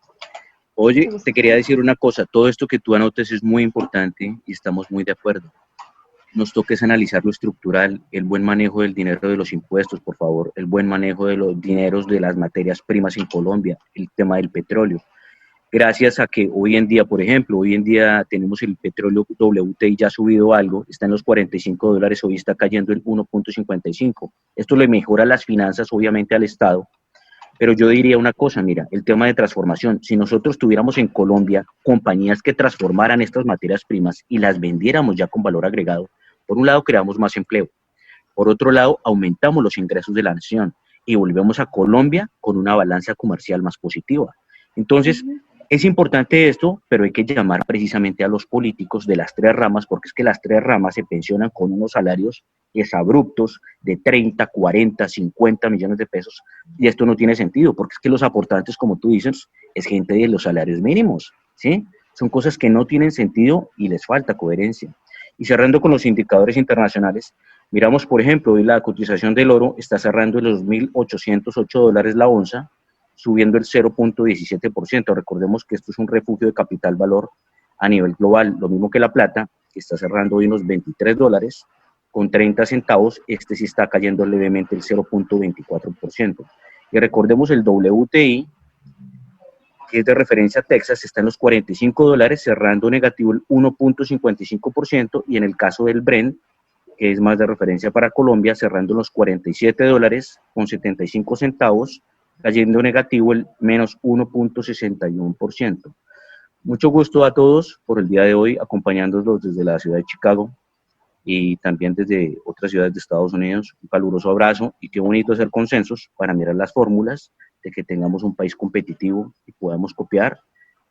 Oye, te quería decir una cosa, todo esto que tú anotes es muy importante y estamos muy de acuerdo. Nos toca es analizar lo estructural, el buen manejo del dinero de los impuestos, por favor, el buen manejo de los dineros de las materias primas en Colombia, el tema del petróleo. Gracias a que hoy en día, por ejemplo, tenemos el petróleo WTI ya ha subido algo, está en los $45, hoy está cayendo el 1.55. Esto le mejora las finanzas, obviamente, al Estado. Pero yo diría una cosa, mira, el tema de transformación, si nosotros tuviéramos en Colombia compañías que transformaran estas materias primas y las vendiéramos ya con valor agregado, por un lado creamos más empleo, por otro lado aumentamos los ingresos de la nación y volvemos a Colombia con una balanza comercial más positiva. Entonces, es importante esto, pero hay que llamar precisamente a los políticos de las 3 ramas, porque es que las 3 ramas se pensionan con unos salarios exabruptos de 30, 40, 50 millones de pesos, y esto no tiene sentido, porque es que los aportantes, como tú dices, es gente de los salarios mínimos, ¿sí? Son cosas que no tienen sentido y les falta coherencia. Y cerrando con los indicadores internacionales, miramos, por ejemplo, hoy la cotización del oro está cerrando en los $1.808 la onza, subiendo el 0.17%. Recordemos que esto es un refugio de capital valor a nivel global, lo mismo que la plata, que está cerrando hoy unos $23 con 30 centavos, este sí está cayendo levemente el 0.24%. Y recordemos el WTI, que es de referencia a Texas, está en los $45, cerrando negativo el 1.55%, y en el caso del Brent, que es más de referencia para Colombia, cerrando en los $47 con 75 centavos, cayendo negativo el menos 1.61%. Mucho gusto a todos por el día de hoy, acompañándolos desde la ciudad de Chicago y también desde otras ciudades de Estados Unidos. Un caluroso abrazo, y qué bonito hacer consensos para mirar las fórmulas de que tengamos un país competitivo y podamos copiar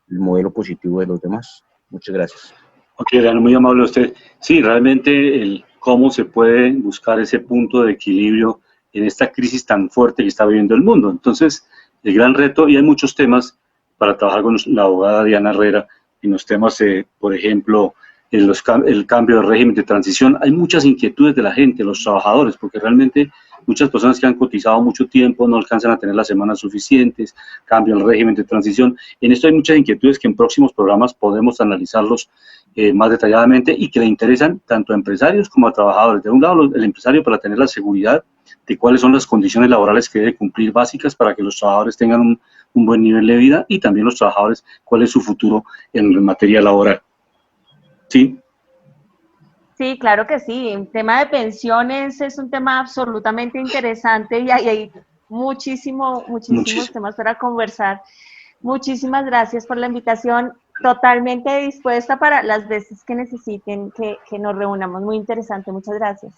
el modelo positivo de los demás. Muchas gracias. Ok, Adriano, muy amable usted. Sí, realmente cómo se puede buscar ese punto de equilibrio en esta crisis tan fuerte que está viviendo el mundo. Entonces, el gran reto, y hay muchos temas para trabajar con la abogada Diana Herrera, en los temas, por ejemplo, el cambio de régimen de transición. Hay muchas inquietudes de la gente, los trabajadores, porque realmente muchas personas que han cotizado mucho tiempo no alcanzan a tener las semanas suficientes, cambio el régimen de transición. En esto hay muchas inquietudes que en próximos programas podemos analizarlos más detalladamente y que le interesan tanto a empresarios como a trabajadores. De un lado, el empresario para tener la seguridad de cuáles son las condiciones laborales que debe cumplir básicas para que los trabajadores tengan un buen nivel de vida, y también los trabajadores cuál es su futuro en materia laboral. ¿Sí? Sí, claro que sí. El tema de pensiones es un tema absolutamente interesante y hay muchísimos temas para conversar. Muchísimas gracias por la invitación. Totalmente dispuesta para las veces que necesiten que nos reunamos. Muy interesante. Muchas gracias.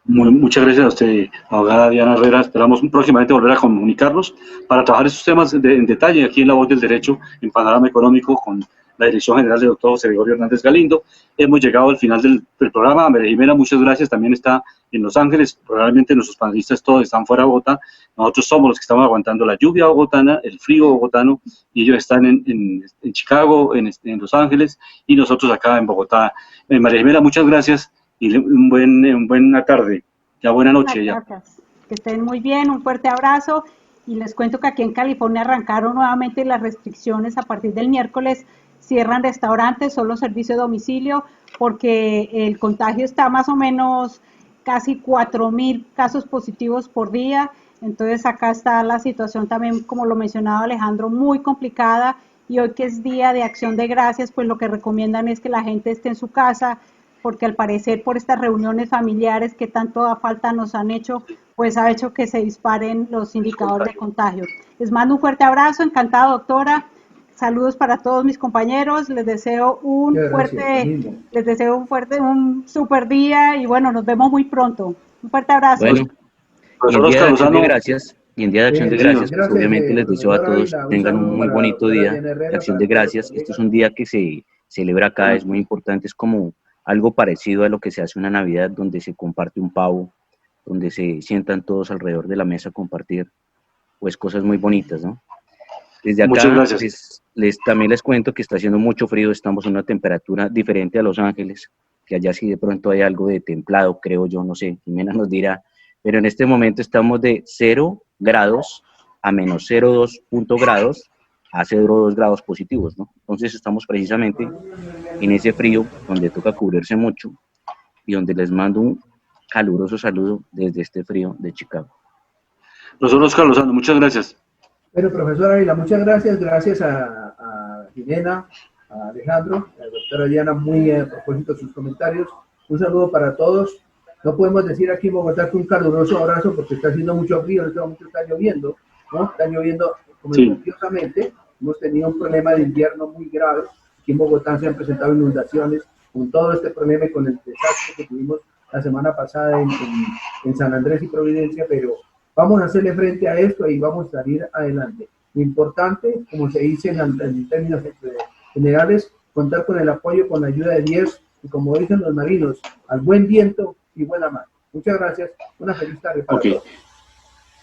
Muchas gracias a usted, abogada Diana Herrera. Esperamos próximamente volver a comunicarnos para trabajar estos temas en detalle aquí en La Voz del Derecho, en Panorama Económico, con la Dirección General del doctor José Gregorio Hernández Galindo. Hemos llegado al final del programa. María Jimena, muchas gracias. También está en Los Ángeles. Probablemente nuestros panelistas todos están fuera de Bogotá. Nosotros somos los que estamos aguantando la lluvia bogotana, el frío bogotano, y ellos están en Chicago, en Los Ángeles, y nosotros acá en Bogotá. María Jimena, muchas gracias y buena tarde. Ya buena noche. Ya. Que estén muy bien, un fuerte abrazo. Y les cuento que aquí en California arrancaron nuevamente las restricciones a partir del miércoles. Cierran restaurantes, solo servicio de domicilio, porque el contagio está más o menos casi 4.000 casos positivos por día. Entonces acá está la situación también, como lo mencionaba Alejandro, muy complicada. Y hoy que es Día de Acción de Gracias, pues lo que recomiendan es que la gente esté en su casa, porque al parecer por estas reuniones familiares que tanto falta nos han hecho, pues ha hecho que se disparen los indicadores de contagio. Les mando un fuerte abrazo, encantada doctora. Saludos para todos mis compañeros, les deseo un super día y bueno, nos vemos muy pronto. Un fuerte abrazo. Bueno, y en Día de Acción de Gracias, y en Día de Acción de Gracias, pues obviamente les deseo a todos tengan un muy bonito día de Acción de Gracias. Este es un día que se celebra acá, es muy importante, es como algo parecido a lo que se hace una Navidad, donde se comparte un pavo, donde se sientan todos alrededor de la mesa a compartir pues cosas muy bonitas, ¿no? Desde acá también les cuento que está haciendo mucho frío, estamos en una temperatura diferente a Los Ángeles, que allá sí de pronto hay algo de templado, creo yo, no sé, Jimena nos dirá, pero en este momento estamos de 0 grados a menos 0,2 grados a 0,2 grados positivos, ¿no? Entonces estamos precisamente en ese frío donde toca cubrirse mucho y donde les mando un caluroso saludo desde este frío de Chicago. Profesor Oscar Lozano, muchas gracias. Bueno, profesor Ávila, muchas gracias a Jimena, a Alejandro, a la doctora Diana, muy a propósito de sus comentarios. Un saludo para todos. No podemos decir aquí en Bogotá que un caluroso abrazo porque está haciendo mucho frío, en este momento está lloviendo, ¿no? Está lloviendo copiosamente. Hemos tenido un problema de invierno muy grave. Aquí en Bogotá se han presentado inundaciones con todo este problema y con el desastre que tuvimos la semana pasada en San Andrés y Providencia, pero vamos a hacerle frente a esto y vamos a salir adelante. Lo importante, como se dice en términos generales, contar con el apoyo, con la ayuda de Dios y, como dicen los marinos, al buen viento y buena mar. Muchas gracias. Una feliz tarde para todos.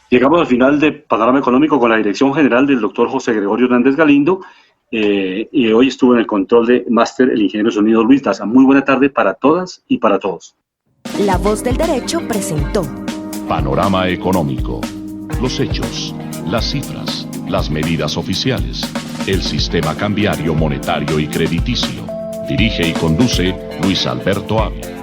Llegamos al final de Panorama Económico con la dirección general del doctor José Gregorio Hernández Galindo, y hoy estuvo en el control de máster el ingeniero de sonido Luis Daza. Muy buena tarde para todas y para todos. La Voz del Derecho presentó Panorama Económico. Los hechos, las cifras, las medidas oficiales, el sistema cambiario, monetario y crediticio. Dirige y conduce Luis Alberto Ávila.